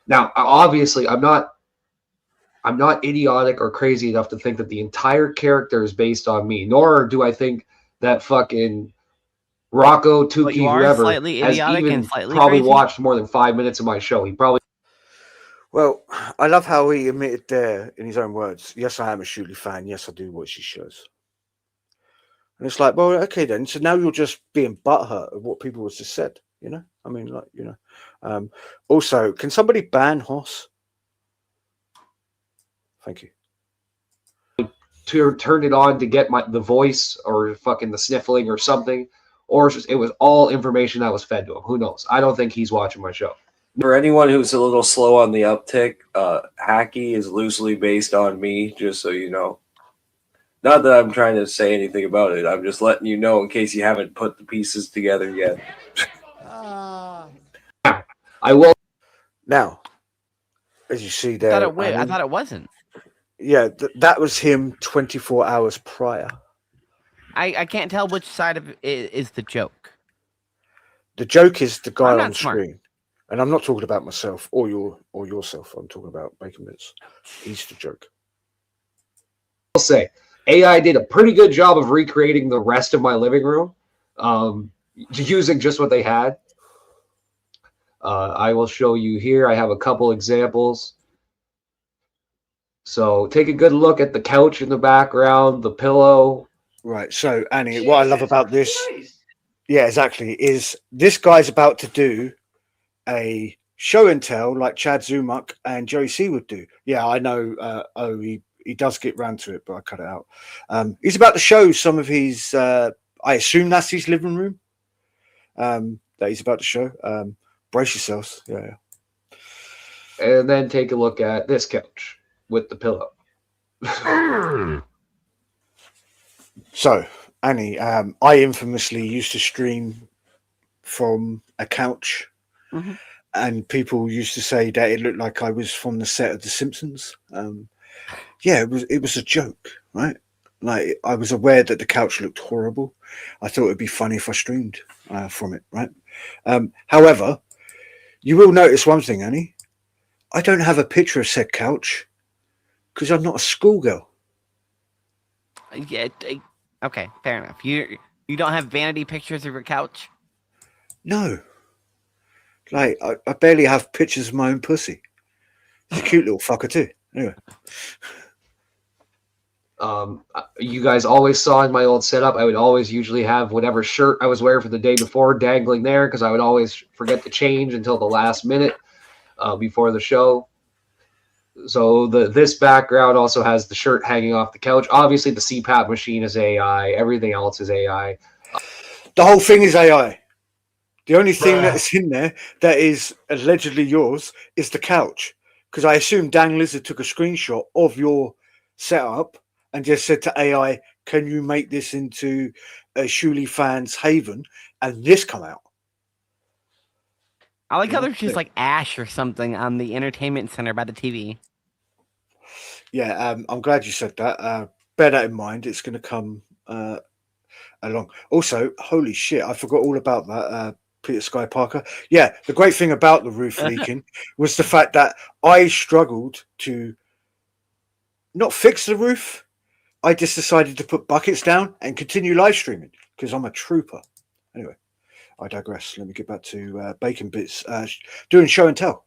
now, obviously, I'm not idiotic or crazy enough to think that the entire character is based on me, nor do I think that fucking Rocco, Tukey, whoever has even probably watched more than 5 minutes of my show. He probably. Well, I love how he admitted there in his own words, yes, I am a Shuli fan. Yes, I do watch his shows. And it's like, well, okay then. So now you're just being butthurt of what people have just said, you know? I mean, like, you know. Also, can somebody ban Hoss? Thank you. To turn it on to get the voice or fucking the sniffling or something, or it was all information that was fed to him. Who knows? I don't think he's watching my show. For anyone who's a little slow on the uptick, Hacky is loosely based on me, just so you know. Not that I'm trying to say anything about it. I'm just letting you know in case you haven't put the pieces together yet. I will. Now, as you see there, I thought it wasn't. Yeah, that was him 24 hours prior. I can't tell which side of it is the joke. The joke is the guy on smart. screen. And I'm not talking about myself or yourself. I'm talking about Bacon Bits. He's the joke. I'll say AI did a pretty good job of recreating the rest of my living room, using just what they had. I will show you here. I have a couple examples. So take a good look at the couch in the background, the pillow. Right. So Annie, what I love about this, yeah, exactly, is this guy's about to do a show and tell like Chad Zumach and Joey C would do. Yeah, I know. He does get round to it, but I cut it out. He's about to show some of his. I assume that's his living room. That he's about to show. Brace yourselves. Yeah. And then take a look at this couch with the pillow. So, Annie, I infamously used to stream from a couch, and people used to say that it looked like I was from the set of The Simpsons. Yeah, it was a joke, right? Like, I was aware that the couch looked horrible. I thought it'd be funny if I streamed from it, right? However, you will notice one thing, Annie. I don't have a picture of said couch because I'm not a schoolgirl. Yeah. Okay. Fair enough. You don't have vanity pictures of your couch? No. Like, I barely have pictures of my own pussy. It's a cute little fucker too. Anyway. You guys always saw in my old setup, I would always usually have whatever shirt I was wearing for the day before dangling there because I would always forget to change until the last minute before the show. So this background also has the shirt hanging off the couch. Obviously, the CPAP machine is AI. Everything else is AI. The whole thing is AI. The only thing that's in there that is allegedly yours is the couch. Because I assume Dan Lizard took a screenshot of your setup and just said to AI, can you make this into a Shuli fans haven and this come out? I like how there's just like ash or something on the entertainment center by the TV. Yeah, I'm glad you said that. Bear that in mind. It's going to come along. Also, holy shit, I forgot all about that. Peter Sky Parker. Yeah, the great thing about the roof leaking was the fact that I struggled to not fix the roof. I just decided to put buckets down and continue live streaming because I'm a trooper. Anyway, I digress. Let me get back to Bacon Bits doing show and tell.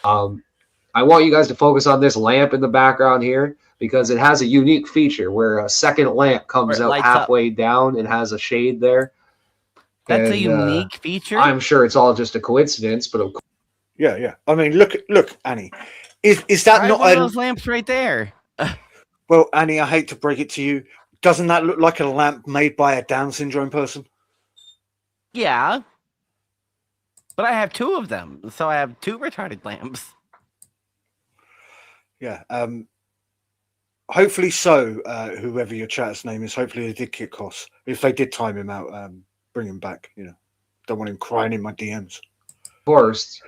I want you guys to focus on this lamp in the background here because it has a unique feature where a second lamp comes out halfway down and has a shade there. That's a unique feature. I'm sure it's all just a coincidence, but yeah. I mean, look, Annie. Is that not one of those lamps right there? Well, Annie, I hate to break it to you. Doesn't that look like a lamp made by a Down syndrome person? Yeah. But I have two of them, so I have two retarded lamps. Yeah. Hopefully so, whoever your chat's name is, hopefully they did kick costs. If they did time him out, bring him back, Don't want him crying in my DMs. Of course.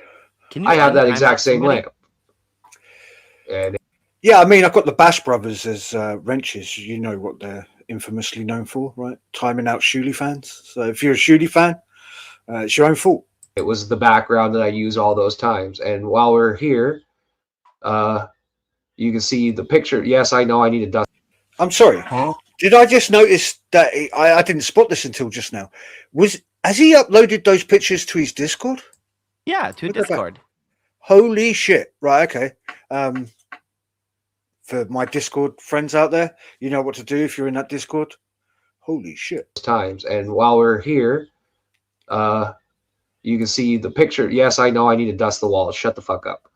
I have that exact same lamp. And yeah, I mean, I've got the Bash Brothers as wrenches. You know what they're infamously known for, right? Timing out Shuli fans. So if you're a Shuli fan, it's your own fault. It was the background that I use all those times. And while we're here, you can see the picture. Yes, I know I need a dust. I'm sorry. Huh? Did I just notice that I didn't spot this until just now? Has he uploaded those pictures to his Discord? Yeah, to Discord. Holy shit. Right, okay. For my Discord friends out there, you know what to do if you're in that Discord. Holy shit. Times. And while we're here, you can see the picture. Yes, I know I need to dust the walls. Shut the fuck up.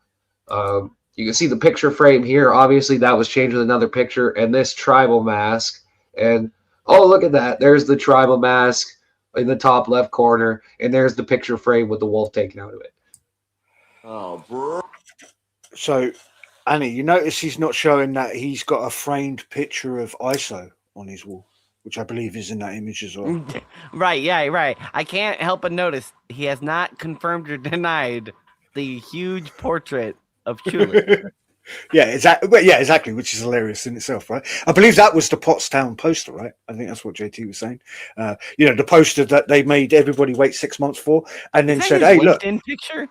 You can see the picture frame here. Obviously, that was changed with another picture. And this tribal mask. And, oh, look at that. There's the tribal mask in the top left corner. And there's the picture frame with the wolf taken out of it. Oh, bro. So, Annie, you notice he's not showing that he's got a framed picture of ISO on his wall, which I believe is in that image as well. Right, yeah, right. I can't help but notice he has not confirmed or denied the huge portrait of Chuli. Yeah, exactly, which is hilarious in itself, right? I believe that was the Pottstown poster, right? I think that's what JT was saying. The poster that they made everybody wait 6 months for, and then said, "Hey, look." Picture?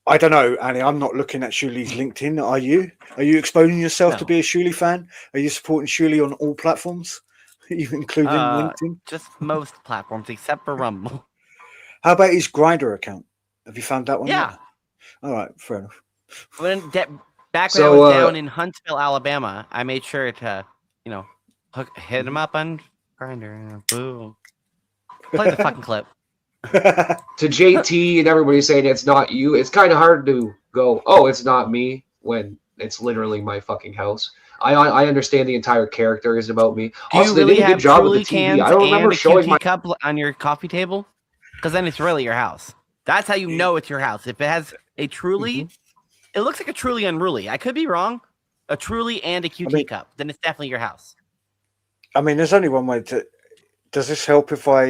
I don't know, Annie. I'm not looking at Shuli's LinkedIn. Are you? Are you exposing yourself to be a Shuli fan? Are you supporting Shuli on all platforms, even including LinkedIn? Just most platforms except for Rumble. How about his Grindr account? Have you found that one? Yeah. Yet? All right, fair enough. Back when I was down in Huntsville, Alabama, I made sure to, hit him up on Grindr. Boo. Play the fucking clip. To JT and everybody saying it's not you, it's kind of hard to go, oh, it's not me, when it's literally my fucking house. I understand the entire character is about me. Do also, you really they did a have good job with the Truly TV. cans I don't remember and a showing QT my cup on your coffee table? Because then it's really your house. That's how you know it's your house. If it has a Truly, it looks like a Truly Unruly. I could be wrong. A Truly and a QT cup, then it's definitely your house. I mean, there's only one way to. Does this help if I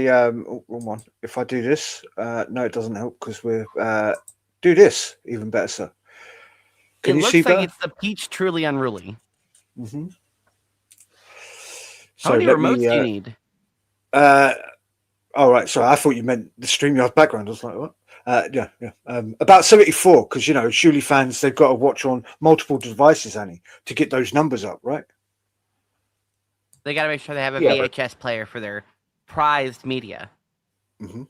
if I do this? No, it doesn't help because we're do this even better, sir. Can you see looks like that? it's the Peach Truly Unruly. Mm-hmm. How many remotes do you need? All right. So I thought you meant the StreamYard background. I was like, what? Yeah. About 74, because Shuli fans, they've got to watch on multiple devices, Annie, to get those numbers up, right? They got to make sure they have a VHS player for their prized media. Mm-hmm.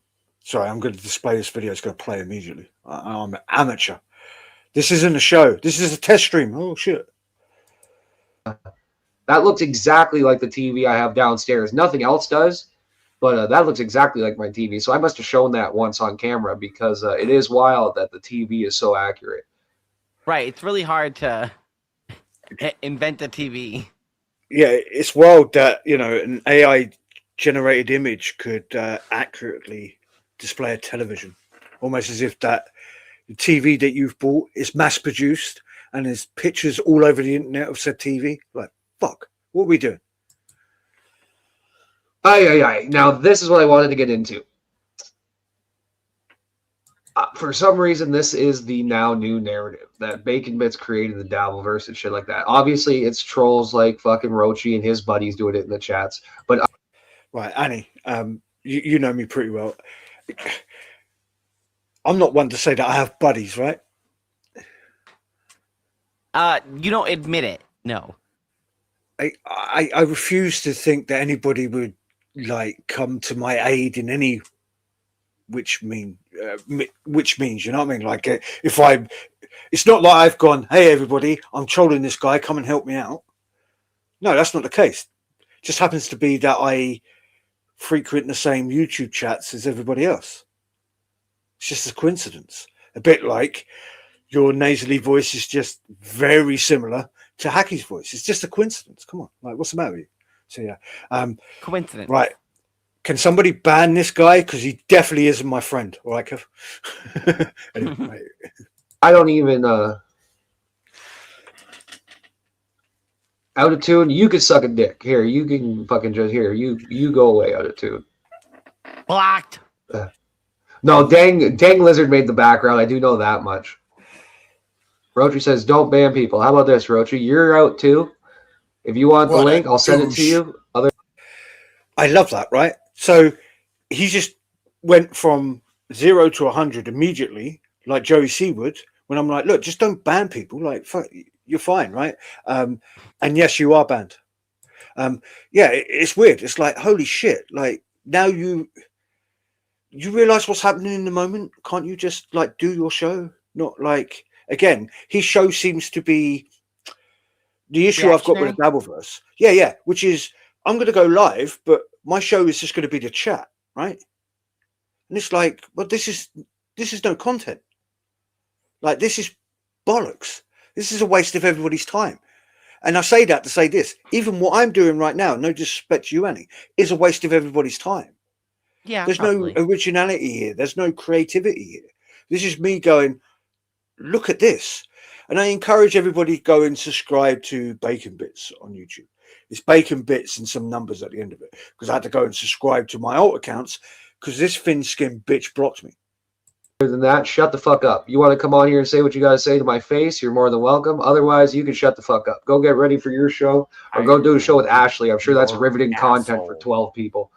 Sorry, I'm going to display this video. It's going to play immediately. I'm an amateur. This isn't a show. This is a test stream. Oh, shit. That looks exactly like the TV I have downstairs. Nothing else does, but that looks exactly like my TV. So I must have shown that once on camera because it is wild that the TV is so accurate. Right. It's really hard to invent a TV. Yeah, it's wild that, an AI-generated image could accurately display a television. Almost as if that the TV that you've bought is mass-produced and there's pictures all over the internet of said TV. Like, fuck, What are we doing? Aye. Now, this is what I wanted to get into. For some reason, this is the now new narrative that Bacon Bits created the Dabbleverse and shit like that. Obviously, it's trolls like fucking Roachy and his buddies doing it in the chats. But right, Annie, you know me pretty well. I'm not one to say that I have buddies, right? You don't admit it. No. I refuse to think that anybody would like come to my aid in any which means, you know what I mean? Like it's not like I've gone, hey everybody, I'm trolling this guy, come and help me out. No, that's not the case. It just happens to be that I frequent the same YouTube chats as everybody else. It's just a coincidence. A bit like your nasally voice is just very similar to Hacky's voice. It's just a coincidence. Come on, like what's the matter with you? So yeah, coincidence. Right. Can somebody ban this guy? Because he definitely isn't my friend. All right, Kev? Anyway, I don't even out of tune. You could suck a dick. Here, you can fucking just here. You go away, out of tune. Blocked. No, dang lizard made the background. I do know that much. Roachy says, "Don't ban people." How about this, Roachy? You're out too. If you want the link, I'll send it to you. I love that, right? So he just went from 0 to 100 immediately, like Joey C would, when I'm like, look, just don't ban people. Like, fuck, you're fine, right? And yes, you are banned. Yeah, it's weird. It's like, holy shit. Like, now you realize what's happening in the moment. Can't you just, like, do your show? Not like, again, his show seems to be the issue I've got with the Dabbleverse. Yeah, which is, I'm going to go live, but my show is just going to be the chat, right? And it's like, well, this is no content. Like, this is bollocks. This is a waste of everybody's time. And I say that to say this, even what I'm doing right now, no disrespect to you, Annie, is a waste of everybody's time. Yeah, there's probably no originality here. There's no creativity here. This is me going, look at this. And I encourage everybody to go and subscribe to Bacon Bits on YouTube. It's Bacon Bits and some numbers at the end of it, because I had to go and subscribe to my alt accounts because this thin-skinned bitch blocked me. Other than that, shut the fuck up. You want to come on here and say what you got to say to my face, you're more than welcome. Otherwise, you can shut the fuck up. Go get ready for your show, or go do a show with Ashley. I'm sure that's riveting content for 12 people.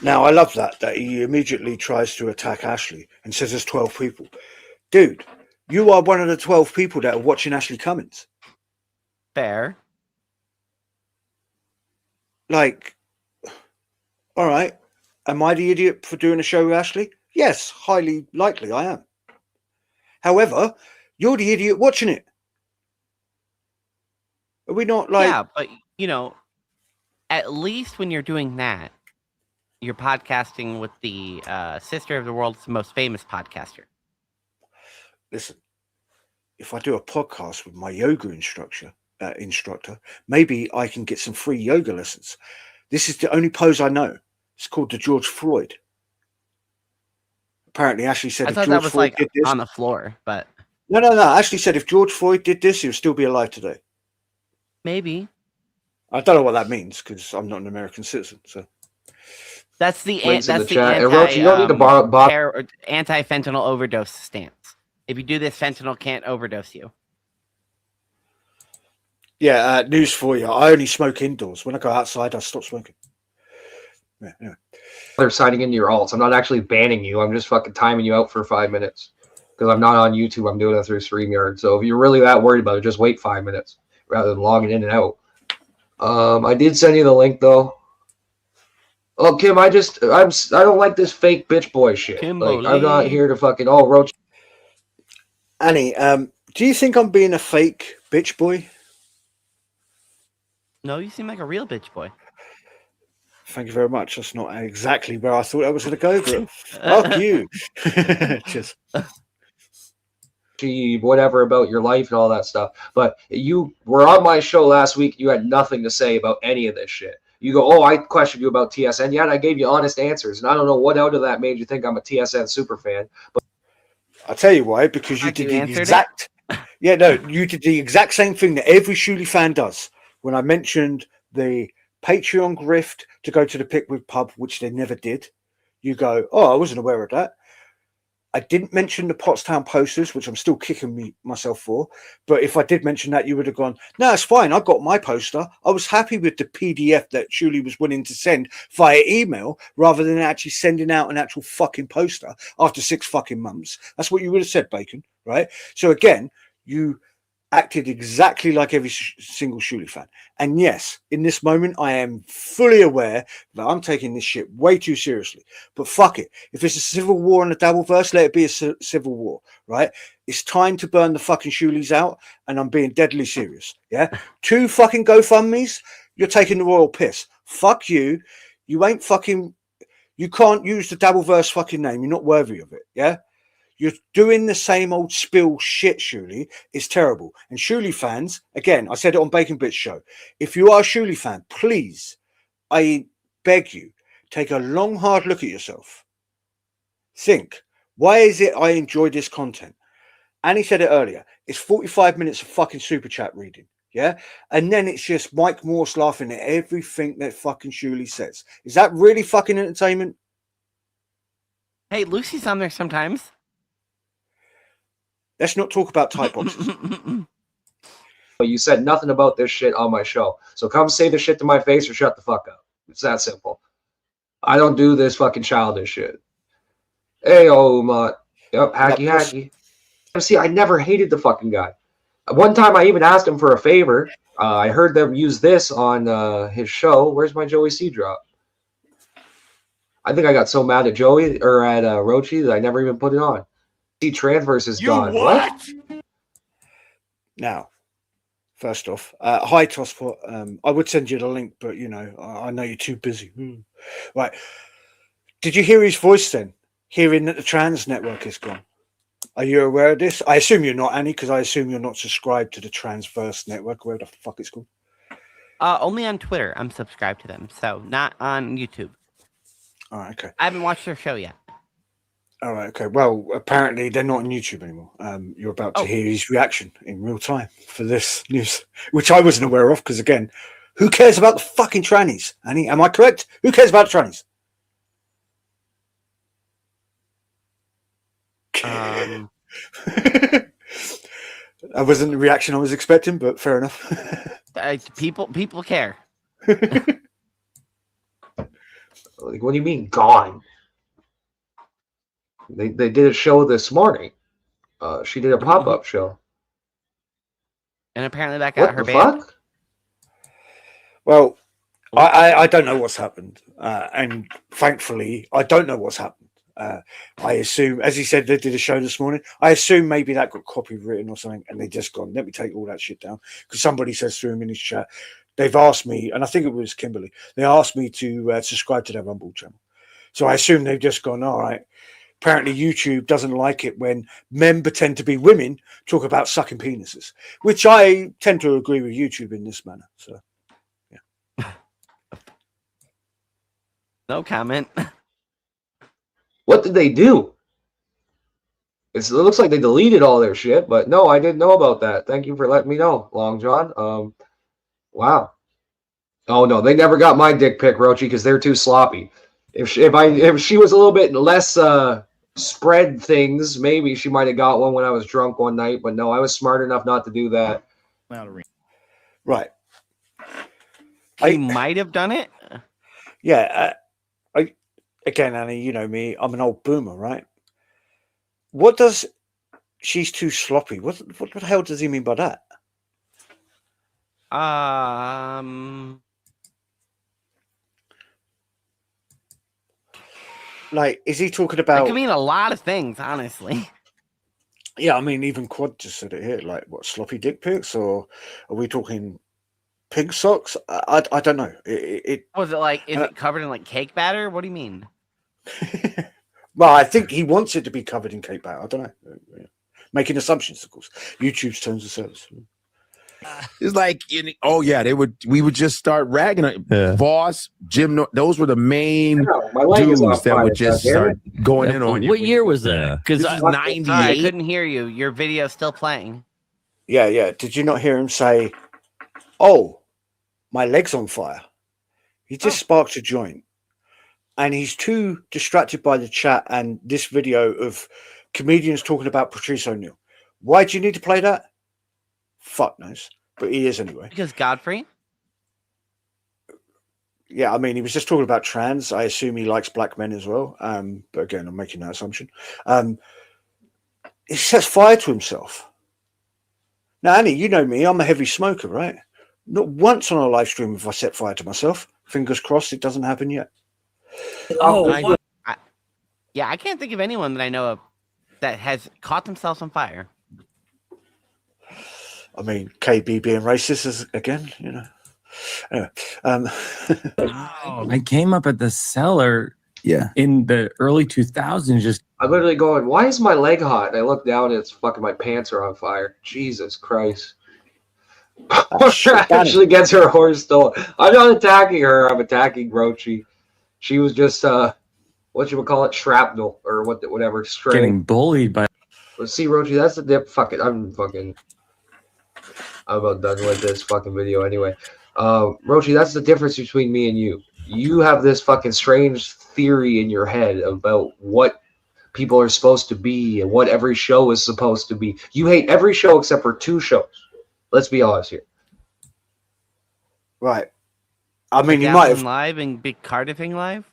Now, I love that he immediately tries to attack Ashley and says there's 12 people. Dude, you are one of the 12 people that are watching Ashley Cummins. Fair. Like, all right, am I the idiot for doing a show with Ashley? Yes, highly likely I am. However, you're the idiot watching it. Are we not like... Yeah, but, you know, at least when you're doing that, you're podcasting with the sister of the world's most famous podcaster. Listen, if I do a podcast with my yoga instructor, maybe I can get some free yoga lessons. This is the only pose I know. It's called the George Floyd. Apparently, Ashley said I thought George that was Floyd like did this, on the floor, but no. Ashley said if George Floyd did this, he would still be alive today. Maybe. I don't know what that means because I'm not an American citizen. So that's the anti-fentanyl overdose stance. If you do this, fentanyl can't overdose you. Yeah, news for you. I only smoke indoors. When I go outside, I stop smoking. Yeah, anyway. They're signing into your alts. I'm not actually banning you. I'm just fucking timing you out for 5 minutes. Because I'm not on YouTube. I'm doing it through StreamYard. So if you're really that worried about it, just wait 5 minutes rather than logging in and out. I did send you the link, though. Oh, Kim, I don't like this fake bitch boy shit. Like, I'm not here to fucking... Oh, Roach. Annie, do you think I'm being a fake bitch boy? No, you seem like a real bitch boy. Thank you very much. That's not exactly where I thought I was going to go, but fuck you. Just whatever about your life and all that stuff. But you were on my show last week. You had nothing to say about any of this shit. You go, oh, I questioned you about TSN. Yet I gave you honest answers. And I don't know what out of that made you think I'm a TSN super fan. But I'll tell you why, because you did the exact... Yeah, no, you did the exact same thing that every Shuley fan does. when I mentioned the Patreon grift to go to the Pickwick pub, which they never did, you go, oh, I wasn't aware of that. I didn't mention the Pottstown posters, which I'm still kicking myself for. But if I did mention that, you would have gone, no, it's fine. I got my poster. I was happy with the PDF that Julie was willing to send via email rather than actually sending out an actual fucking poster after 6 fucking months. That's what you would have said, Bacon, right? So again, you acted exactly like every single Shuley fan. And yes, in this moment, I am fully aware that I'm taking this shit way too seriously. But fuck it. If it's a civil war in the Dabbleverse, let it be a civil war, right? It's time to burn the fucking Shuleys out, and I'm being deadly serious, yeah? 2 fucking GoFundMes, you're taking the royal piss. Fuck you. You ain't fucking... You can't use the Dabbleverse fucking name. You're not worthy of it, yeah? You're doing the same old spill shit, Shuley. It's terrible. And Shuley fans, again, I said it on Bacon Bits show. If you are a Shuley fan, please, I beg you, take a long, hard look at yourself. Think, why is it I enjoy this content? Annie said it earlier. It's 45 minutes of fucking super chat reading. Yeah. And then it's just Mike Morse laughing at everything that fucking Shuley says. Is that really fucking entertainment? Hey, Lucy's on there sometimes. Let's not talk about type boxes. But you said nothing about this shit on my show. So come say the shit to my face or shut the fuck up. It's that simple. I don't do this fucking childish shit. Hey, oh, yep, hacky. See, I never hated the fucking guy. One time I even asked him for a favor. I heard them use this on his show. Where's my Joey C drop? I think I got so mad at Joey or at Roachy that I never even put it on. Transverse is gone. What? Now, first off, hi Tosspot. I would send you the link, but you know, I know you're too busy. Right. Did you hear his voice then? Hearing that the trans network is gone. Are you aware of this? I assume you're not, Annie, because I assume you're not subscribed to the Transverse network, wherever the fuck it's called. Only on Twitter I'm subscribed to them, so not on YouTube. All right, okay. I haven't watched their show yet. All right, okay. Well, apparently they're not on YouTube anymore. You're about to hear his reaction in real time for this news, which I wasn't aware of, because again, who cares about the fucking trannies, Annie? Am I correct? Who cares about the trannies? That wasn't the reaction I was expecting, but fair enough. People care. Like, what do you mean gone? They did a show this morning. She did a pop-up show. And apparently that got her banned. Fuck? Well, I don't know what's happened. And thankfully, I don't know what's happened. I assume, as he said, they did a show this morning. I assume maybe that got copywritten or something, and they just gone, let me take all that shit down. Because somebody says through him in his chat, they've asked me, and I think it was Kimberly, they asked me to subscribe to their Rumble channel. So I assume they've just gone, all right. Apparently YouTube doesn't like it when men pretend to be women talk about sucking penises, which I tend to agree with YouTube in this manner. So, yeah. No comment. What did they do? It looks like they deleted all their shit, but no, I didn't know about that. Thank you for letting me know, Long John. Wow. Oh no, they never got my dick pic, Roachy, because they're too sloppy. If she was a little bit less spread things, maybe she might have got one when I was drunk one night. But no, I was smart enough not to do that. Right. He might have done it. Yeah. Again, Annie, you know me. I'm an old boomer, right? What does she's too sloppy? What the hell does he mean by that? Like, is he talking about? It could mean a lot of things, honestly. Yeah, I mean, even Quad just said it here. Like, what, sloppy dick pics, or are we talking pink socks? I don't know. Was it like? Is it covered in like cake batter? What do you mean? Well, I think he wants it to be covered in cake batter. I don't know. Making assumptions, of course. YouTube's terms of service. It's like, we would just start ragging on Voss, Jim. Those were the main dudes that would just start going in on you. What year was that? Because this is 98. I couldn't hear you. Your video's still playing. Yeah. Did you not hear him say, "Oh, my leg's on fire. He just sparked a joint. And he's too distracted by the chat and this video of comedians talking about Patrice O'Neill. Why do you need to play that? Fuck knows. But he is anyway. Because Godfrey? Yeah, I mean, he was just talking about trans. I assume he likes black men as well. But again, I'm making that assumption. He sets fire to himself. Now, Annie, you know me. I'm a heavy smoker, right? Not once on a live stream have I set fire to myself. Fingers crossed it doesn't happen yet. Yeah, I can't think of anyone that I know of that has caught themselves on fire. I mean, KB being racist is again, you know. Anyway, I came up at the cellar in the early 2000s. Just I'm literally going, why is my leg hot? And I look down and it's fucking my pants are on fire. Jesus Christ. Actually gets her horse stolen. I'm not attacking her. I'm attacking Roachy. She was just what you would call it, shrapnel or whatever. String. getting bullied by. Let's see, Roachy. That's the dip. Fuck it. I'm about done with this fucking video anyway. Roachy, that's the difference between me and you. You have this fucking strange theory in your head about what people are supposed to be and what every show is supposed to be. You hate every show except for 2 shows. Let's be honest here. Right. I mean, he might have live and Big Cardiffing live.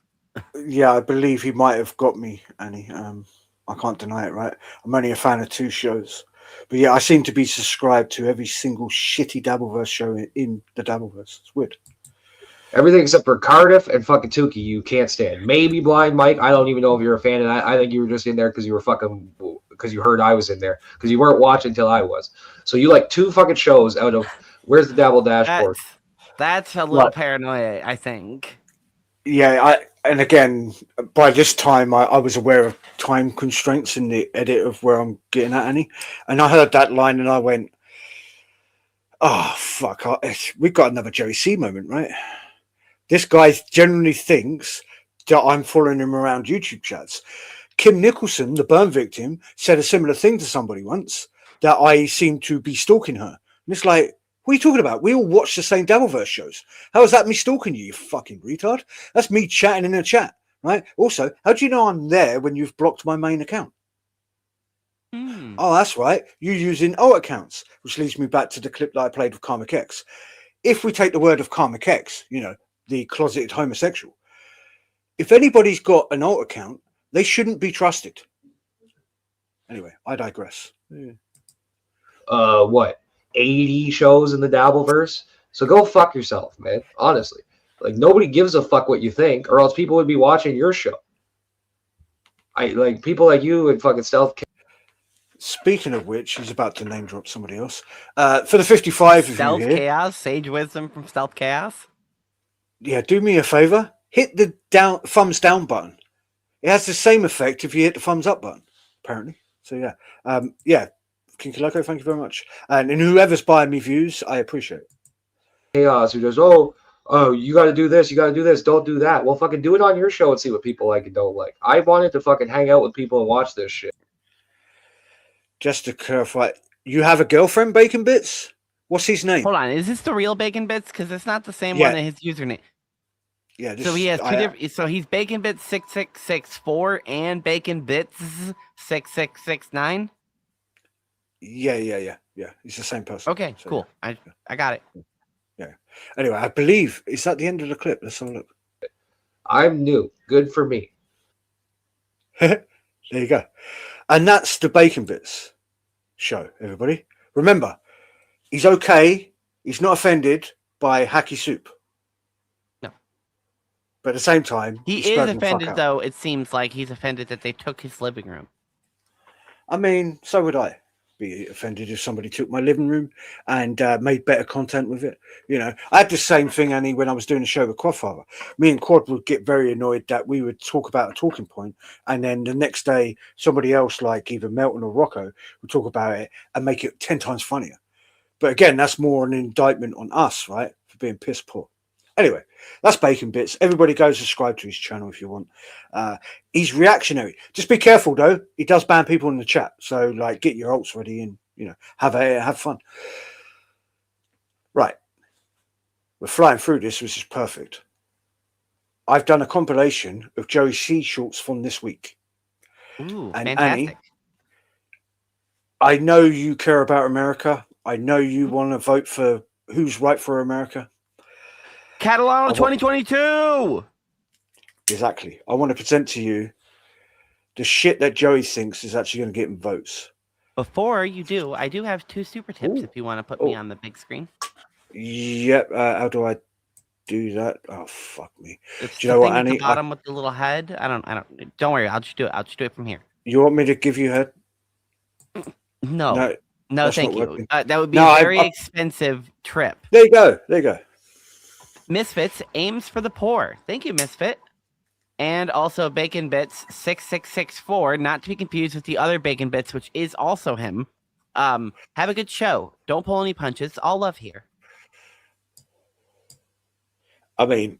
Yeah, I believe he might have got me, Annie. I can't deny it, right? I'm only a fan of 2 shows. But yeah, I seem to be subscribed to every single shitty Dabbleverse show in the Dabbleverse. It's weird. Everything except for Cardiff and fucking Tukey, you can't stand. Maybe Blind Mike. I don't even know if you're a fan of that. I think you were just in there because you heard I was in there because you weren't watching until I was. So you like 2 fucking shows out of where's the Dabble dashboard? That's a little paranoia, I think. Yeah, and again, by this time, I was aware of time constraints in the edit of where I'm getting at, Annie. And I heard that line and I went, oh, fuck, we've got another Joey C moment, right? This guy generally thinks that I'm following him around YouTube chats. Kim Nicholson, the burn victim, said a similar thing to somebody once, that I seem to be stalking her. And it's like, what are you talking about? We all watch the same Dabbleverse shows. How is that me stalking you, you fucking retard? That's me chatting in a chat, right? Also, how do you know I'm there when you've blocked my main account? Oh, that's right. You're using alt accounts, which leads me back to the clip that I played with Karmic X. If we take the word of Karmic X, you know, the closeted homosexual, if anybody's got an alt account, they shouldn't be trusted. Anyway, I digress. Yeah. What? 80 shows in the Dabbleverse? So go fuck yourself, man. Honestly. Like, nobody gives a fuck what you think, or else people would be watching your show. Like, people like you and fucking Stealth. Speaking of which, he's about to name drop somebody else. For the 55 Stealth of you here, Chaos, Sage Wisdom from Stealth Chaos. Yeah, do me a favor. Hit the thumbs down button. It has the same effect if you hit the thumbs up button, apparently. So yeah. Yeah. Kinky Loco, thank you very much. And whoever's buying me views, I appreciate it. Chaos who goes, oh, you got to do this, don't do that. Well, fucking do it on your show and see what people like and don't like. I wanted to fucking hang out with people and watch this shit. Just to clarify, you have a girlfriend, Bacon Bits? What's his name? Hold on, is this the real Bacon Bits? Because it's not the same Yeah. one that his username. Yeah. So he has 2 different. So he's Bacon Bits 6664 and Bacon Bits 6669. Yeah. He's the same person. Okay, So, cool. I got it. Yeah. Anyway, I believe is that the end of the clip. Let's have a look. I'm new. Good for me. There you go. And that's the Bacon Bits show, everybody. Remember, he's okay. He's not offended by hacky soup. No. But at the same time, He he's is spoken the fuck offended, out. though. It seems like he's offended that they took his living room. I mean, so would I be offended if somebody took my living room and made better content with it. You know, I had the same thing, Annie, when I was doing a show with Quadfather. Me and Quad would get very annoyed that we would talk about a talking point, and then the next day, somebody else, like either Melton or Rocco, would talk about it and make it 10 times funnier. But again, that's more an indictment on us, right, for being piss poor. Anyway, that's Bacon Bits. Everybody go subscribe to his channel if you want. He's reactionary. Just be careful though. He does ban people in the chat. So like, get your alts ready and, you know, have fun. Right. We're flying through this, which is perfect. I've done a compilation of Joey C shorts from this week. Ooh, and fantastic. Annie, I know you care about America. I know you want to vote for who's right for America. Catalano 2022. Exactly. I want to present to you the shit that Joey thinks is actually going to get him votes. Before you do, I do have 2 super tips if you want to put me on the big screen. Yep. How do I do that? Oh, fuck me. It's do you know what, at the Annie? bottom with the little head. Don't worry. I'll just do it. I'll just do it from here. You want me to give you head? No, thank you. That would be No, a very expensive trip. There you go. There you go. Misfits aims for the poor. Thank you, Misfit. And also Bacon Bits 6664, not to be confused with the other Bacon Bits, which is also him. Have a good show. Don't pull any punches. All love here. I mean,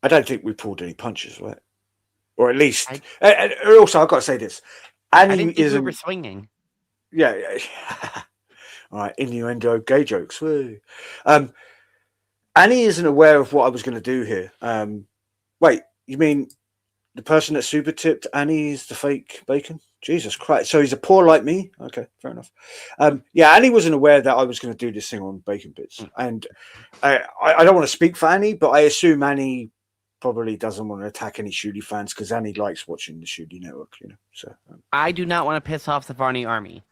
I don't think we pulled any punches, right? Or at least. Also, I've got to say this. Annie I didn't think we isn't. were swinging. Yeah. All right. Innuendo, gay jokes. Woo. Annie isn't aware of what I was going to do here. Wait, you mean the person that super tipped Annie is the fake bacon? Jesus Christ. So he's a poor like me? Okay, fair enough. Yeah, Annie wasn't aware that I was going to do this thing on Bacon Bits. And I don't want to speak for Annie, but I assume Annie probably doesn't want to attack any Shooty fans because Annie likes watching the Shooty Network, you know. So I do not want to piss off the Varney Army.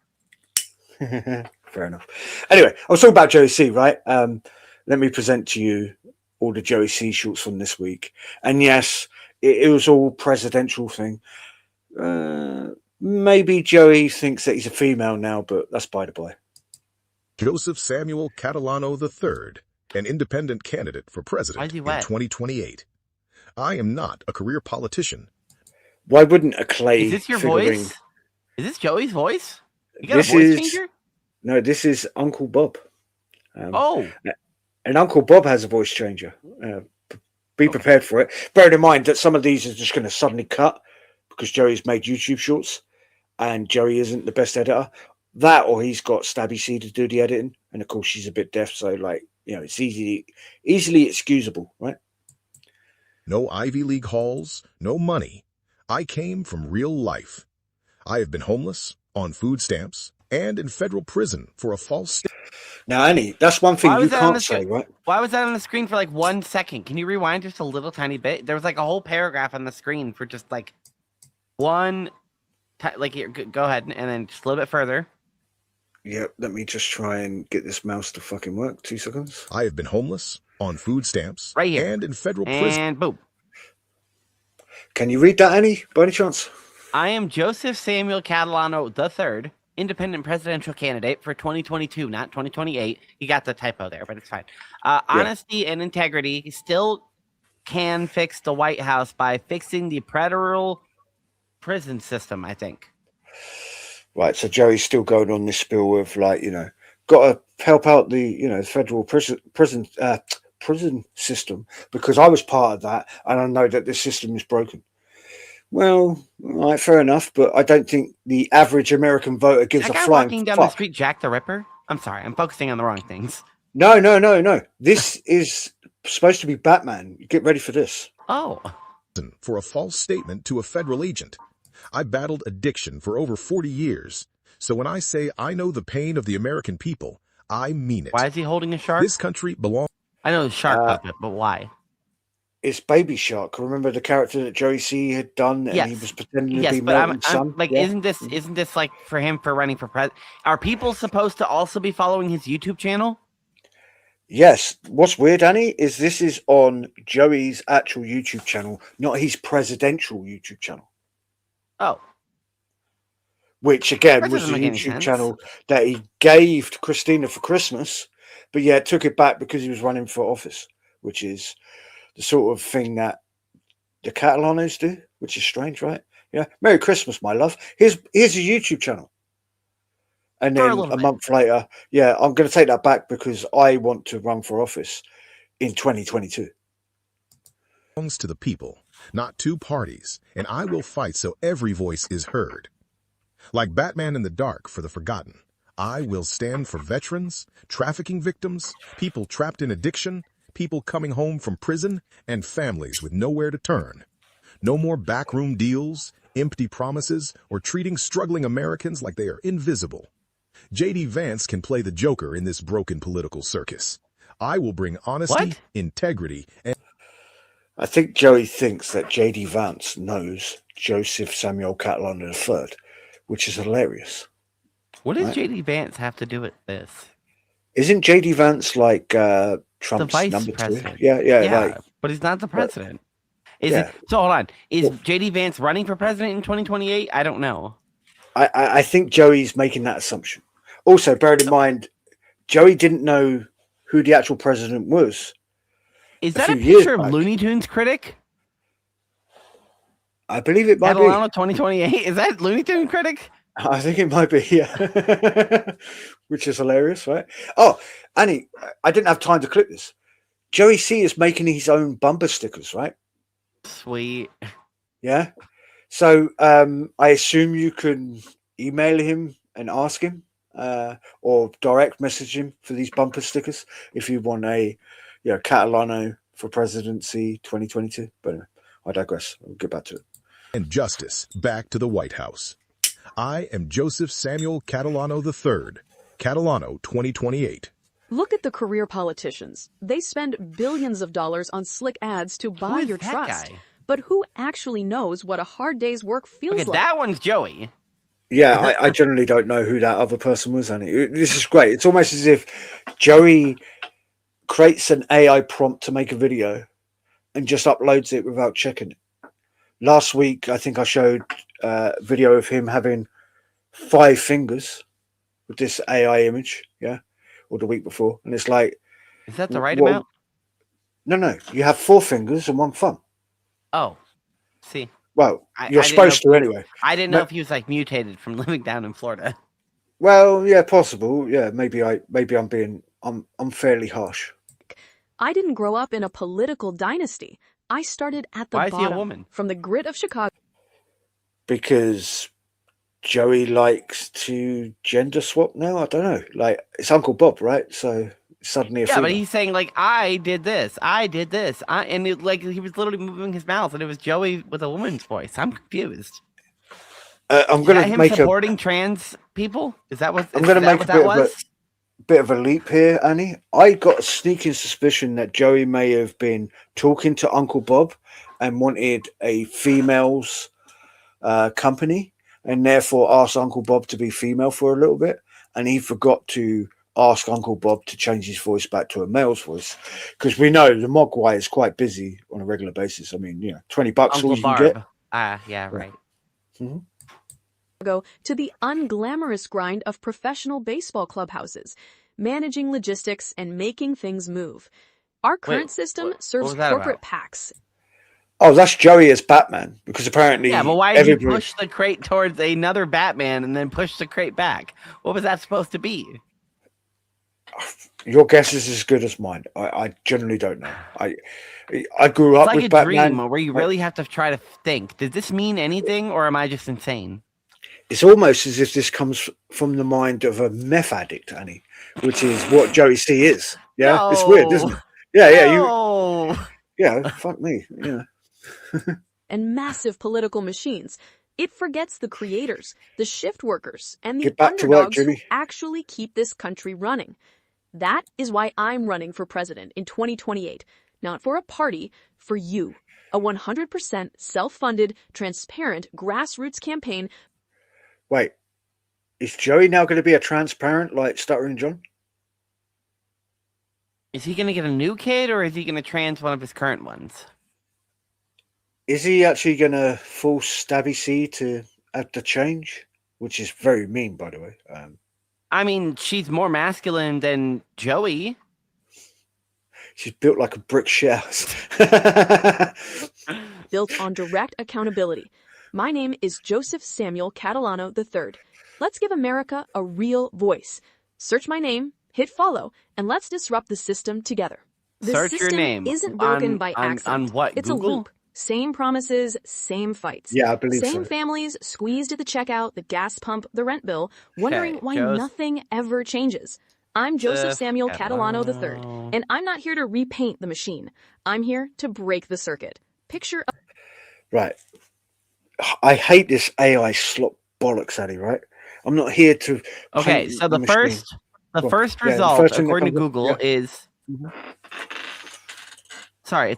Fair enough. Anyway, I was talking about Joey C, right? Let me present to you all the Joey C shorts from this week. And yes, it was all presidential thing. Maybe Joey thinks that he's a female now, but that's by the by. Joseph Samuel Catalano III, an independent candidate for president in 2028. I am not a career politician. Why wouldn't a clay? Is this your figurine... voice? Is this Joey's voice? You got this a voice is changer? No, this is Uncle Bob. And Uncle Bob has a voice changer. Be prepared for it. Bear in mind that some of these are just going to suddenly cut because Joey's made YouTube shorts and Joey isn't the best editor. That or he's got Stabby C to do the editing. And of course, she's a bit deaf. So, like, you know, it's easily excusable, right? No Ivy League halls, no money. I came from real life. I have been homeless, on food stamps, and in federal prison for a false... Now, Annie, that's one thing you can't say, right? Why was that on the screen for like 1 second? Can you rewind just a little tiny bit? There was like a whole paragraph on the screen for just like one... Like, here, go ahead, and then just a little bit further. Yep, let me just try and get this mouse to fucking work. 2 seconds. I have been homeless, on food stamps, right here, and in federal prison. And boom. Can you read that, Annie, by any chance? I am Joseph Samuel Catalano III, independent presidential candidate for 2022, not 2028. You got the typo there, but it's fine. Honesty and integrity still can fix the White House by fixing the federal prison system, I think. Right, so Joey's still going on this spiel of, like, you know, got to help out the, you know, federal prison system because I was part of that and I know that the system is broken. Well, all right, fair enough, but I don't think the average American voter gives a flying walking down fuck. the street, Jack the Ripper? I'm sorry, I'm focusing on the wrong things. No. This is supposed to be Batman. Get ready for this. Oh. For a false statement to a federal agent. I battled addiction for over 40 years. So when I say I know the pain of the American people, I mean it. Why is he holding a shark? This country belongs... I know the shark puppet, but why? It's Baby Shark. Remember the character that Joey C had done, and he was pretending to be Melton's son. Like, isn't this like for him for running for president? Are people supposed to also be following his YouTube channel? Yes. What's weird, Annie, is this is on Joey's actual YouTube channel, not his presidential YouTube channel. Oh. Which again was the YouTube channel that he gave to Christina for Christmas, but yeah, took it back because he was running for office, which is the sort of thing that the Catalanos do, which is strange, right? Yeah. Merry Christmas, my love. Here's a YouTube channel. And then a month later, yeah, I'm going to take that back because I want to run for office in 2022. Belongs to the people, not two parties, and I will fight so every voice is heard. Like Batman in the dark for the forgotten, I will stand for veterans, trafficking victims, people trapped in addiction, people coming home from prison, and families with nowhere to turn. No more backroom deals, empty promises, or treating struggling Americans like they are invisible. J.D. Vance can play the Joker in this broken political circus. I will bring honesty, integrity, and... I think Joey thinks that J.D. Vance knows Joseph Samuel Catalano III, which is hilarious. What does J.D. Vance have to do with this? Isn't J.D. Vance like Trump's the vice number president? 2? Yeah, like, but he's not the president. Is yeah. it? So hold on. Is J.D. Vance running for president in 2028? I don't know. I think Joey's making that assumption. Also, bear in mind, Joey didn't know who the actual president was. Is that a picture of Looney Tunes critic? I believe it might Catalano 2028. Is that Looney Tunes critic? I think it might be, yeah. Which is hilarious, right? Oh, Annie, I didn't have time to clip this. Joey C is making his own bumper stickers, right? Sweet. Yeah. So I assume you can email him and ask him or direct message him for these bumper stickers if you want a Catalano for presidency 2022. But anyway, I digress. I'll get back to it. And justice back to the White House. I am Joseph Samuel Catalano III, Catalano 2028. Look at the career politicians. They spend billions of dollars on slick ads to buy your trust. Guy? But who actually knows what a hard day's work feels like? That one's Joey. Yeah, I generally don't know who that other person was, Annie. This is great. It's almost as if Joey creates an AI prompt to make a video and just uploads it without checking it. Last week, I think I showed a video of him having 5 fingers with this AI image, yeah, or the week before. And it's like... Is that the right amount? No. You have 4 fingers and 1 thumb. Oh, see. Well, you're supposed to anyway. I didn't know if he was like mutated from living down in Florida. Well, yeah, possible. Yeah, maybe I'm fairly harsh. I didn't grow up in a political dynasty. I started at the bottom. Why is he a woman? From the grit of Chicago. Because Joey likes to gender swap now. I don't know. Like, it's Uncle Bob, right? So suddenly a female. But he's saying like, I did this, and it, like he was literally moving his mouth, and it was Joey with a woman's voice. I'm confused. I'm going to make supporting trans people. Is that what? I'm going to make a bit of a leap here, Annie. I got a sneaking suspicion that Joey may have been talking to Uncle Bob and wanted a female's company, and therefore asked Uncle Bob to be female for a little bit, and he forgot to ask Uncle Bob to change his voice back to a male's voice, because we know the Mogwai is quite busy on a regular basis. I mean, $20 all you can get. Yeah, right. Mm-hmm. To the unglamorous grind of professional baseball clubhouses, managing logistics and making things move. Our current system serves corporate PACs. Oh, that's Joey as Batman, because apparently... Yeah, but why did you push the crate towards another Batman and then push the crate back? What was that supposed to be? Your guess is as good as mine. I generally don't know. I grew up with Batman. It's like a dream where you really have to try to think. Does this mean anything, or am I just insane? It's almost as if this comes from the mind of a meth addict, Annie, which is what Joey C is. Yeah, no. It's weird, isn't it? Yeah, no. Yeah, fuck me. Yeah. And massive political machines. It forgets the creators, the shift workers, and the underdogs who actually keep this country running. That is why I'm running for president in 2028. Not for a party, for you. A 100% self-funded, transparent, grassroots campaign. Wait, is Joey now going to be a transparent like Stuttering John? Is he going to get a new kid, or is he going to trans one of his current ones? Is he actually going to force Stabby C to have to change? Which is very mean, by the way. I mean, she's more masculine than Joey. She's built like a brick house. Built on direct accountability. My name is Joseph Samuel Catalano III. Let's give America a real voice. Search my name, hit follow, and let's disrupt the system together. The Search system your name. Isn't broken by accident. On what? It's Google? a loop. Same promises, same fights. Yeah, I believe Same so. families squeezed at the checkout, the gas pump, the rent bill, wondering why Joe's... nothing ever changes. I'm Joseph Samuel Catalano III, and I'm not here to repaint the machine. I'm here to break the circuit. Picture. Right. I hate this AI slop bollocks, Addy, right? I'm not here to. Okay, paint so the machine. first Yeah, the result, first thing that according to comes up, Google, yeah. is. Sorry,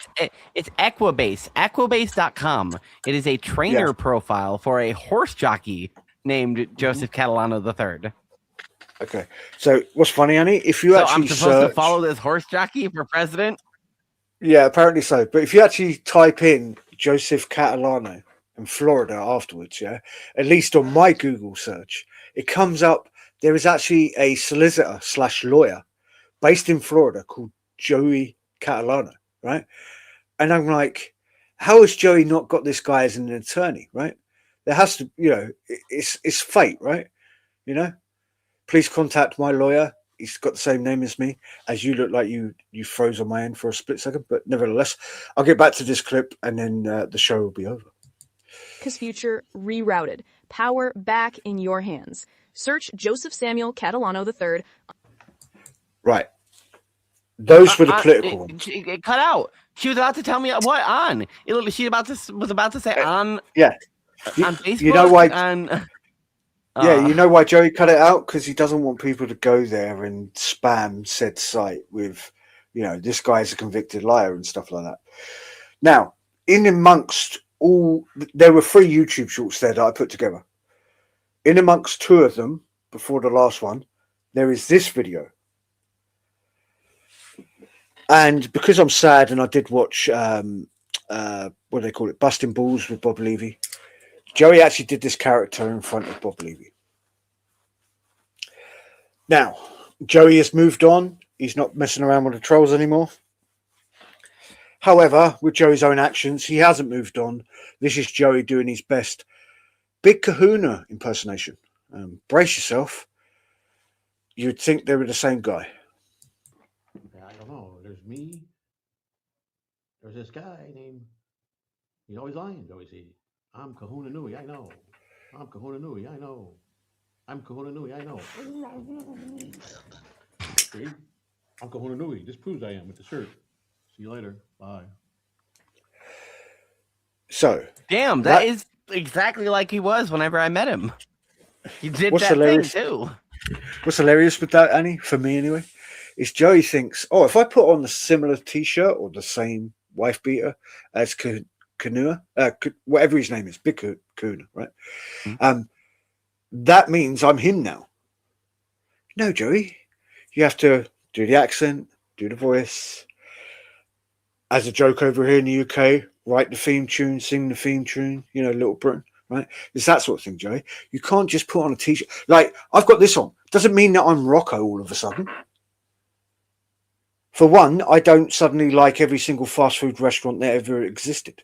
it's Equibase. Equibase.com. It is a trainer profile for a horse jockey named Joseph Catalano III. Okay. So what's funny, Annie? If you So actually I'm supposed to search, follow this horse jockey for president? yeah, apparently so. But if you actually type in Joseph Catalano in Florida afterwards, yeah, at least on my Google search, it comes up. There is actually a solicitor / lawyer based in Florida called Joey Catalano, right? And I'm like, how has Joey not got this guy as an attorney, right? There has to, it's fate, right? You know, please contact my lawyer. He's got the same name as me. As you look like you froze on my end for a split second, but nevertheless, I'll get back to this clip and then the show will be over. Future rerouted. Power back in your hands. Search Joseph Samuel Catalano III. Right. Those were the political ones. It cut out. She was about to tell me what on. She was about to say on. Yeah. On Facebook. You know why? Yeah, you know why Joey cut it out? Because he doesn't want people to go there and spam said site with, this guy's a convicted liar and stuff like that. Now, in amongst there were 3 YouTube shorts there that I put together. In amongst 2 of them, before the last one, there is this video. And because I'm sad and I did watch, what do they call it? Busting Balls with Bob Levy. Joey actually did this character in front of Bob Levy. Now, Joey has moved on. He's not messing around with the trolls anymore. However, with Joey's own actions, he hasn't moved on. This is Joey doing his best Big Kahuna impersonation. Brace yourself. You'd think they were the same guy. I don't know. There's me. There's this guy named. He's always lying. Joey says, I'm Kahuna Nui. I know. I'm Kahuna Nui. I know. I'm Kahuna Nui. I know. See? I'm Kahuna Nui. This proves I am with the shirt. See you later. Bye. So. Damn, that is exactly like he was whenever I met him. He did that hilarious? thing too. What's hilarious with that, Annie, for me anyway, is Joey thinks, if I put on a similar t-shirt or the same wife beater as Kanua, whatever his name is, Big Kahuna, right? Mm-hmm. That means I'm him now. No, Joey, you have to do the accent, do the voice. As a joke over here in the UK, write the theme tune, sing the theme tune, Little Britain, right? It's that sort of thing, Joey. You can't just put on a t-shirt. Like, I've got this on. Doesn't mean that I'm Rocco all of a sudden. For one, I don't suddenly like every single fast food restaurant that ever existed.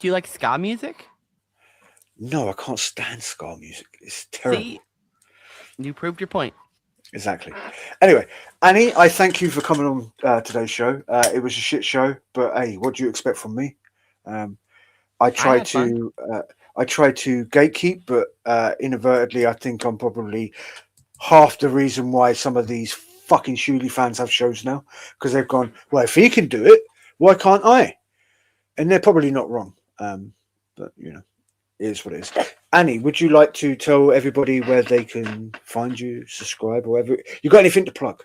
Do you like ska music? No, I can't stand ska music. It's terrible. See, you proved your point. Exactly. Anyway, Annie, I thank you for coming on today's show. It was a shit show, but hey, what do you expect from me? I try to gatekeep, but inadvertently, I think I'm probably half the reason why some of these fucking Shuley fans have shows now, because they've gone, well, if he can do it, why can't I? And they're probably not wrong. But it is what it is. Annie, would you like to tell everybody where they can find you, subscribe, or whatever? You got anything to plug?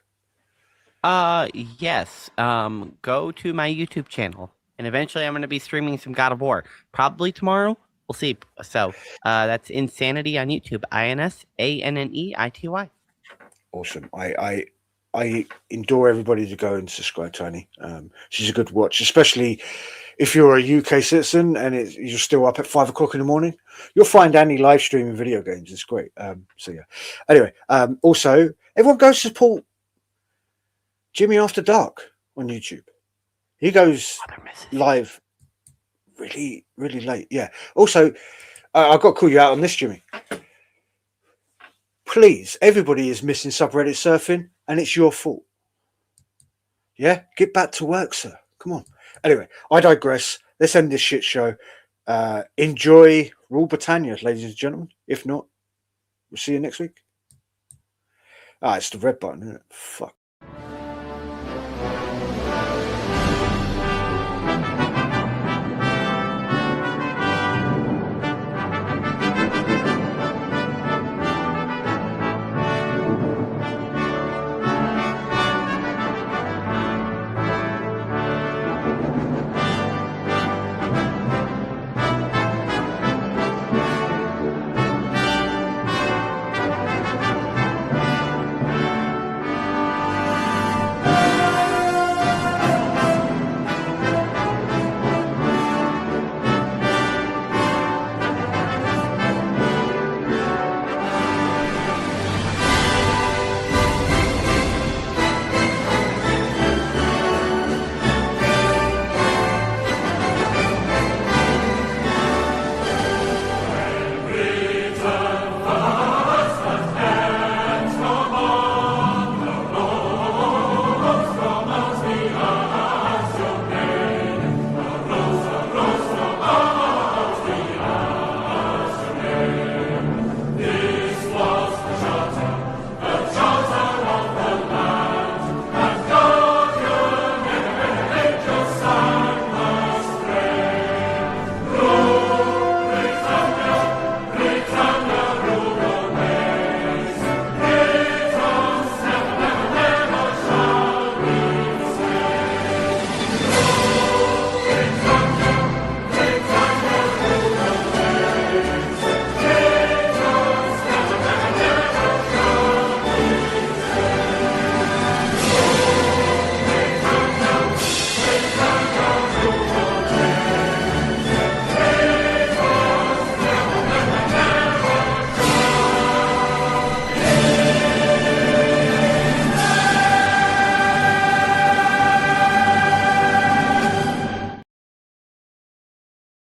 Yes. Go to my YouTube channel, and eventually I'm going to be streaming some God of War. Probably tomorrow. We'll see. So that's Insanity on YouTube. INSANNEITY. Awesome. I implore everybody to go and subscribe to Annie. She's a good watch, especially if you're a UK citizen and you're still up at 5 o'clock in the morning. You'll find Annie live streaming video games. It's great. So yeah. Anyway, also everyone go support Jimmy After Dark on YouTube. He goes live really, really late. Yeah. Also, I've got to call you out on this, Jimmy. Please, everybody is missing subreddit surfing, and it's your fault. Yeah? Get back to work, sir. Come on. Anyway, I digress. Let's end this shit show. Enjoy Rule Britannia, ladies and gentlemen. If not, we'll see you next week. Ah, it's the red button, isn't it? Fuck.